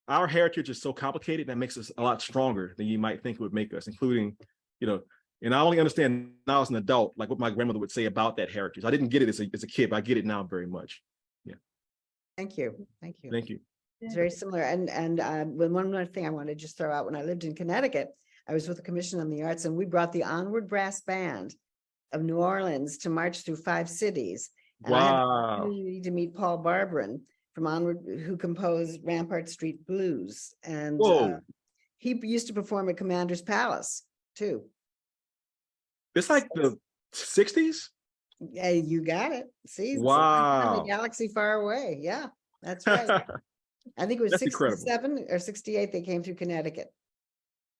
our heritage is so complicated that makes us a lot stronger than you might think it would make us, including, and I only understand now as an adult, like what my grandmother would say about that heritage. I didn't get it as a kid, but I get it now very much. Yeah. Thank you. Thank you. Thank you. It's very similar. And one more thing I want to just throw out, when I lived in Connecticut, I was with the Commission on the Arts, and we brought the Onward Brass Band of New Orleans to march through 5 cities. And I had the opportunity to meet Paul Barbarin from Onward, who composed Rampart Street Blues. And Whoa, he used to perform at Commander's Palace too. it's like the 60s? Yeah, you got it. See, it's Wow. a galaxy far away. Yeah, that's right. I think it was That's incredible. 67 or 68. They came through Connecticut.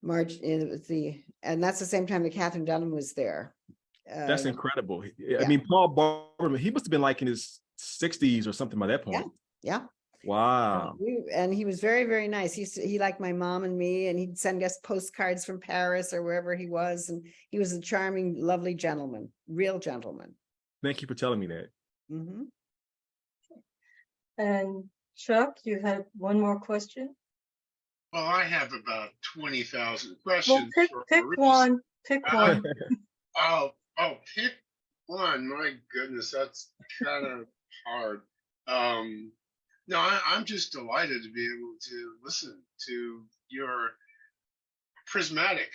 March, and it was and that's the same time that Catherine Dunham was there. That's incredible. I yeah. mean, Paul Barberman, he must have been like in his 60s or something by that point. Yeah. Wow. And he was very, very nice. He liked my mom and me, and he'd send us postcards from Paris or wherever he was. And he was a charming, lovely gentleman, real gentleman. Thank you for telling me that. Mm-hmm. And Chuck, you had one more question? Well, I have about 20,000 Well, questions. pick Maurice. one. Pick one. Oh, pick one. My goodness, that's kind of hard. No, I'm just delighted to be able to listen to your prismatic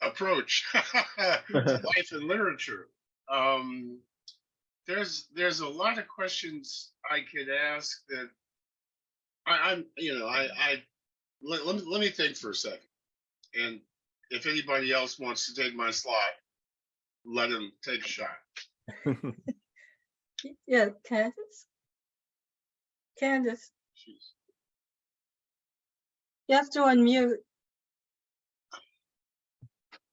approach to life and literature. There's a lot of questions I could ask that let me think for a second. And if anybody else wants to take my slot, let him take a shot. Yeah, Candace? Candace, Jeez. you have to unmute.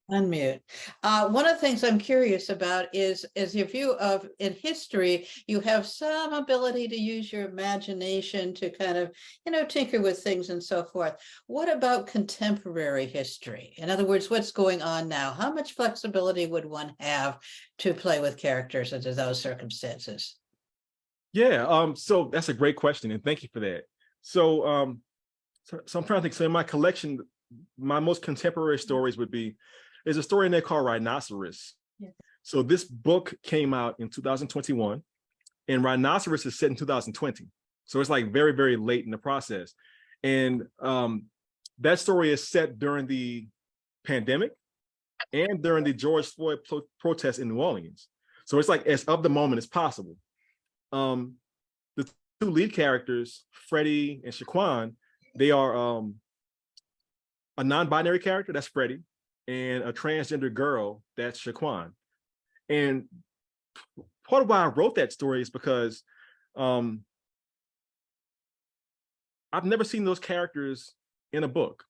Unmute. One of the things I'm curious about is your view of in history, you have some ability to use your imagination to kind of, tinker with things and so forth. What about contemporary history? In other words, what's going on now? How much flexibility would one have to play with characters under those circumstances? Yeah, so that's a great question, and thank you for that. So I'm trying to think. So in my collection, my most contemporary stories would be, there's a story in there called Rhinoceros. Yeah. So this book came out in 2021, and Rhinoceros is set in 2020. So it's like very, very late in the process. And that story is set during the pandemic and during the George Floyd protests in New Orleans. So it's like as of the moment as possible. The two lead characters, Freddie and Shaquan, they are a non-binary character, that's Freddie, and a transgender girl, that's Shaquan. And part of why I wrote that story is because I've never seen those characters in a book.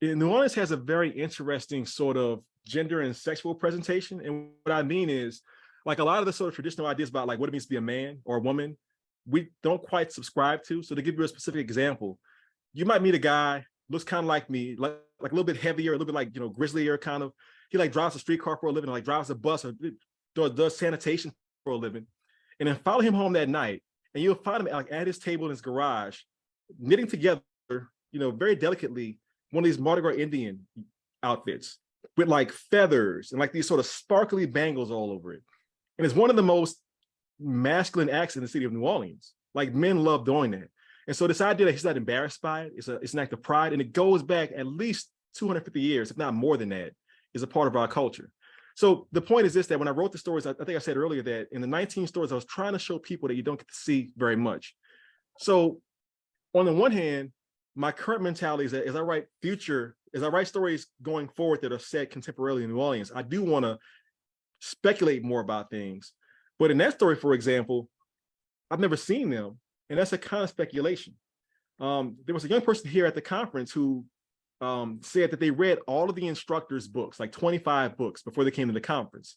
New Orleans has a very interesting sort of gender and sexual presentation. And what I mean is, like, a lot of the sort of traditional ideas about like what it means to be a man or a woman, we don't quite subscribe to. So to give you a specific example, you might meet a guy, looks kind of like me, like a little bit heavier, a little bit like, grislier kind of. He like drives a streetcar for a living, like drives a bus or does sanitation for a living. And then follow him home that night, and you'll find him like at his table in his garage, knitting together, very delicately, one of these Mardi Gras Indian outfits with like feathers and like these sort of sparkly bangles all over it. And it's one of the most masculine acts in the city of New Orleans. Like, men love doing that. And so this idea that he's not embarrassed by it, it's an act of pride, and it goes back at least 250 years, if not more than that, is a part of our culture. So the point is this, that when I wrote the stories, I think I said earlier that in the 19 stories, I was trying to show people that you don't get to see very much. So on the one hand, my current mentality is that as I write stories going forward that are set contemporarily in New Orleans, I do want to speculate more about things. But in that story, for example, I've never seen them, and that's a kind of speculation. There was a young person here at the conference who said that they read all of the instructors' books, like 25 books, before they came to the conference.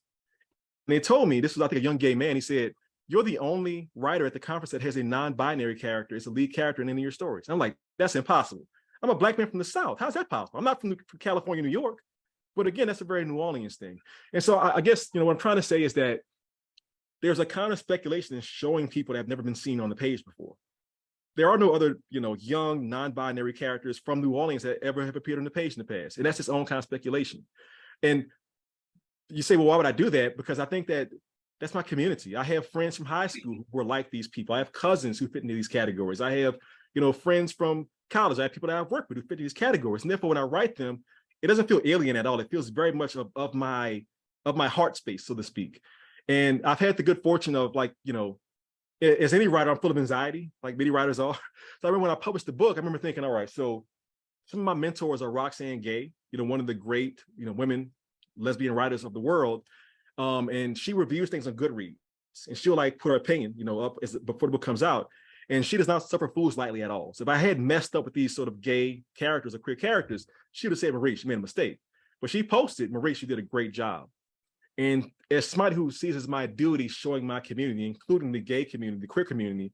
And they told me, this was, I think, a young gay man, he said, "You're the only writer at the conference that has a non-binary character as a lead character in any of your stories." I'm like, that's impossible. I'm a Black man from the South. How's that possible? I'm not from California, New York. But again, that's a very New Orleans thing. And so I guess, what I'm trying to say is that there's a kind of speculation in showing people that have never been seen on the page before. There are no other, young non-binary characters from New Orleans that ever have appeared on the page in the past. And that's its own kind of speculation. And you say, well, why would I do that? Because I think that that's my community. I have friends from high school who are like these people. I have cousins who fit into these categories. I have, friends from college. I have people that I've worked with who fit into these categories. And therefore, when I write them, it doesn't feel alien at all. It feels very much of my heart space, so to speak. And I've had the good fortune of, as any writer, I'm full of anxiety, like many writers are. So I remember when I published the book, I remember thinking, all right, so some of my mentors are Roxane Gay, one of the great, women, lesbian writers of the world. And she reviews things on Goodreads, and she'll like put her opinion, up before the book comes out. And she does not suffer fools lightly at all. So if I had messed up with these sort of gay characters or queer characters, she would have said, Maurice, you made a mistake. But she posted, Maurice, you did a great job. And as somebody who sees as my duty showing my community, including the gay community, the queer community,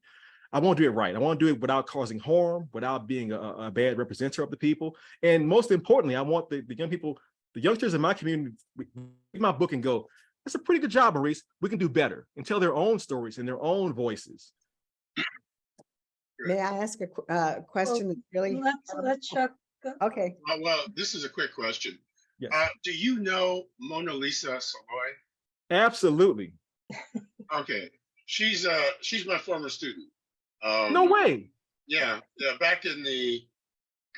I want to do it right. I want to do it without causing harm, without being a bad representative of the people. And most importantly, I want the young people, the youngsters in my community, read my book and go, that's a pretty good job, Maurice. We can do better, and tell their own stories and their own voices. May I ask a question that's really? Let's Chuck go. Okay. Well, this is a quick question. Yes. Do you know Mona Lisa Savoy? Absolutely. Okay, she's my former student. No way. Yeah, back in the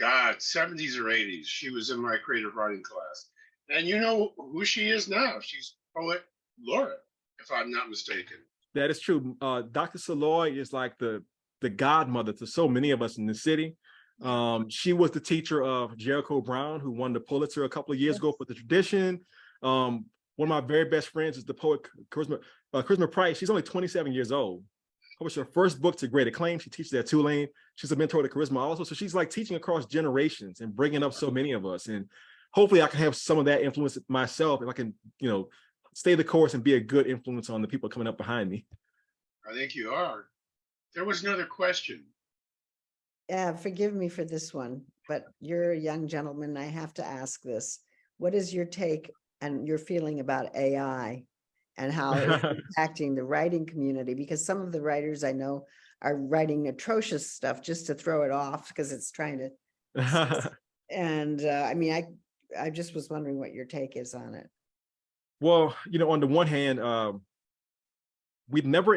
70s or 80s, she was in my creative writing class. And you know who she is now? She's poet laureate, if I'm not mistaken. That is true. Dr. Saloy is like the godmother to so many of us in the city. She was the teacher of Jericho Brown, who won the Pulitzer a couple of years ago for The Tradition. One of my very best friends is the poet Charisma Price. She's only 27 years old. Published her first book to great acclaim. She teaches at Tulane. She's a mentor to Charisma also. So she's like teaching across generations and bringing up so many of us. And hopefully I can have some of that influence myself, if I can, stay the course and be a good influence on the people coming up behind me. I think you are. There was another question. Yeah, forgive me for this one, but you're a young gentleman. I have to ask this. What is your take and your feeling about AI and how it's impacting the writing community? Because some of the writers I know are writing atrocious stuff just to throw it off because it's trying to. And I just was wondering what your take is on it. Well, on the one hand, we've never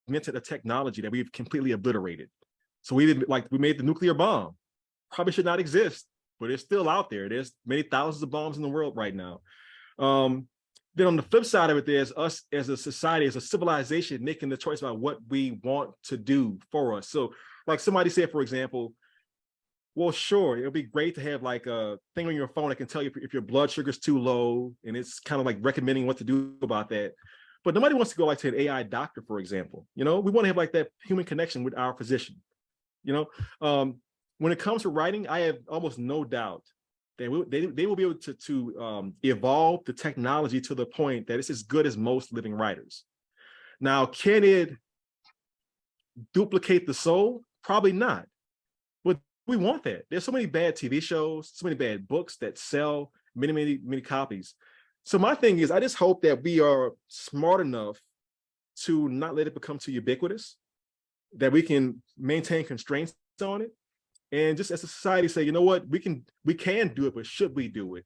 invented a technology that we've completely obliterated. So we made the nuclear bomb. Probably should not exist, but it's still out there. There's many thousands of bombs in the world right now. Then on the flip side of it, there's us as a society, as a civilization, making the choice about what we want to do for us. So like somebody said, for example, well, sure, it'll be great to have like a thing on your phone that can tell you if your blood sugar's too low, and it's kind of like recommending what to do about that. But nobody wants to go like to an AI doctor, for example. We want to have like that human connection with our physician. When it comes to writing, I have almost no doubt that they will be able to evolve the technology to the point that it's as good as most living writers. Now, can it duplicate the soul? Probably not. But we want that. There's so many bad TV shows, so many bad books that sell many, many, many copies. So my thing is, I just hope that we are smart enough to not let it become too ubiquitous, that we can maintain constraints on it, and just as a society say, you know what, we can do it, but should we do it,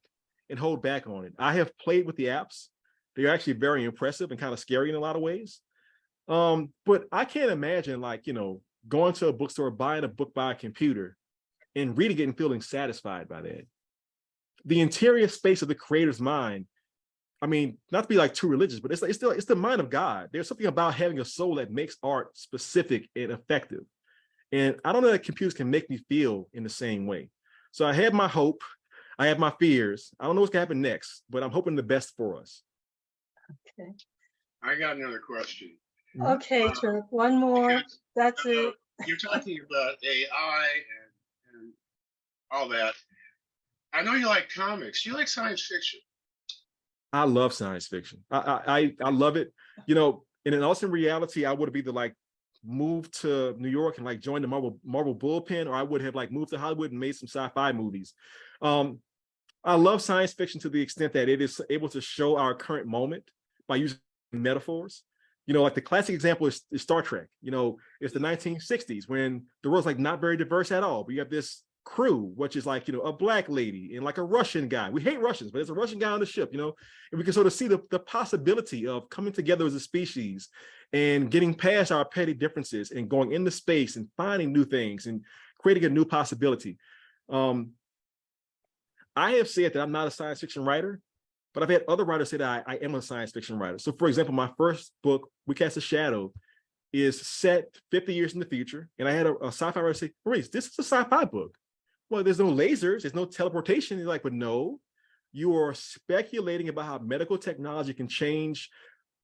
and hold back on it. I have played with the apps. They're actually very impressive and kind of scary in a lot of ways. But I can't imagine going to a bookstore, buying a book by a computer and reading it and feeling satisfied by that. The interior space of the creator's mind, not to be like too religious, but it's the mind of God. There's something about having a soul that makes art specific and effective. And I don't know that computers can make me feel in the same way. So I have my hope. I have my fears. I don't know what's gonna happen next, but I'm hoping the best for us. Okay. I got another question. Okay, Chuck, one more. That's it. You're talking about AI and all that. I know you like comics. Do you like science fiction? I love science fiction. I love it. In an awesome reality, I would have either moved to New York and joined the Marvel bullpen, or I would have moved to Hollywood and made some sci-fi movies. I love science fiction to the extent that it is able to show our current moment by using metaphors. The classic example is Star Trek. It's the 1960s when the world's not very diverse at all, but you have this crew, which is a black lady and a Russian guy. We hate Russians, but there's a Russian guy on the ship, and we can sort of see the possibility of coming together as a species and getting past our petty differences and going into space and finding new things and creating a new possibility. I have said that I'm not a science fiction writer, but I've had other writers say that I am a science fiction writer. So for example, my first book, We Cast a Shadow, is set 50 years in the future. And I had a sci-fi writer say, Maurice, this is a sci-fi book. Well, there's no lasers, there's no teleportation. You're like, but no, you are speculating about how medical technology can change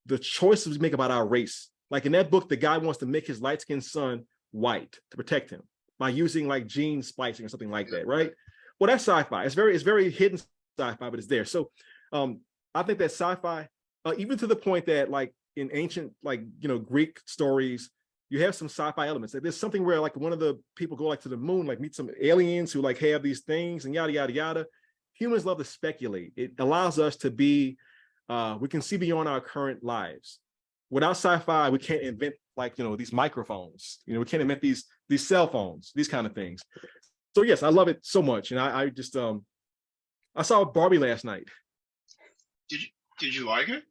the choices we make about our race. Like in that book, the guy wants to make his light-skinned son white to protect him by using like gene splicing or something like that, right? Well, that's sci-fi. It's very hidden sci-fi, but it's there. So I think that sci-fi, even to the point that like in ancient, like, Greek stories, you have some sci-fi elements. Like there's something where like one of the people go like to the moon, like meet some aliens who like have these things and yada, yada, yada. Humans love to speculate. It allows us to be, we can see beyond our current lives. Without sci-fi, we can't invent like, these microphones, we can't invent these cell phones, these kind of things. So yes, I love it so much. And I just, I saw Barbie last night. Did you like it?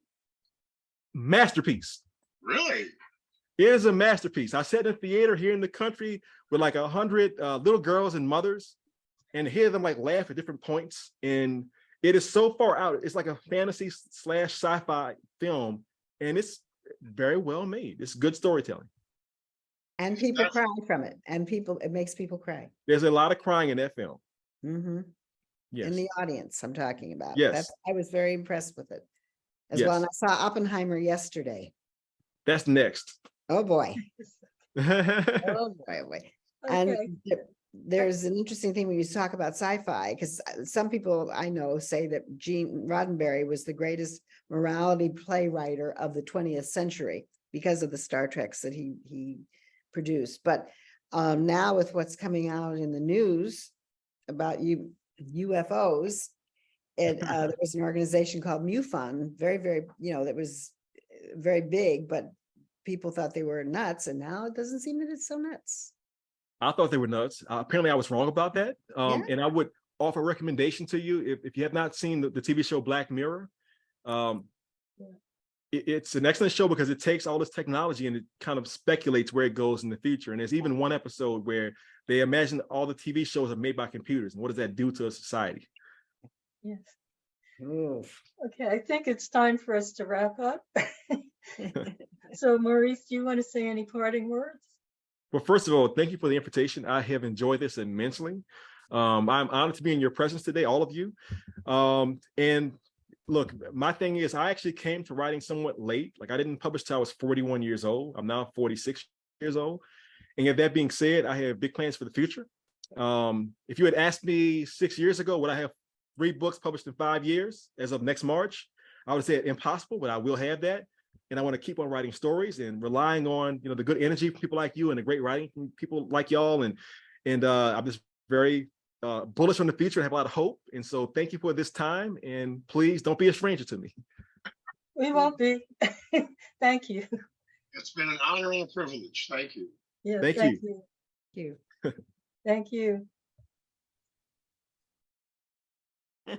Masterpiece. Really? It is a masterpiece. I sat in a theater here in the country with like 100 little girls and mothers, and hear them like laugh at different points. And it is so far out. It's like a fantasy / sci-fi film, and it's very well made. It's good storytelling. And people cry from it. And it makes people cry. There's a lot of crying in that film. Mm-hmm. Yes. In the audience, I'm talking about. Yes. I was very impressed with it as Yes. well. And I saw Oppenheimer yesterday. That's next. Oh boy. Yes. Oh boy. And Okay. there's an interesting thing when you talk about sci-fi, because some people I know say that Gene Roddenberry was the greatest morality playwright of the 20th century because of the Star Treks that he produced. But now with what's coming out in the news about UFOs, there was an organization called MUFON, very, that was very big, but people thought they were nuts, and now it doesn't seem that it's so nuts. I thought they were nuts. Apparently I was wrong about that. Yeah. And I would offer a recommendation to you. If you have not seen the TV show Black Mirror, it's an excellent show because it takes all this technology and it kind of speculates where it goes in the future. And there's even one episode where they imagine all the TV shows are made by computers. And what does that do to a society? Yes. Oof. Okay, I think it's time for us to wrap up. So Maurice, do you want to say any parting words? Well, first of all, thank you for the invitation. I have enjoyed this immensely. I'm honored to be in your presence today, all of you. And look, my thing is, I actually came to writing somewhat late. Like I didn't publish till I was 41 years old. I'm now 46 years old. And yet that being said, I have big plans for the future. If you had asked me 6 years ago, would I have 3 books published in 5 years as of next March, I would say impossible, but I will have that. And I want to keep on writing stories and relying on, the good energy from people like you and the great writing from people like y'all. And I'm just very bullish on the future and have a lot of hope. And so thank you for this time. And please don't be a stranger to me. We won't be. Thank you. It's been an honor and a privilege. Thank you. Yeah, Thank thank you. you. Thank Thank you. you.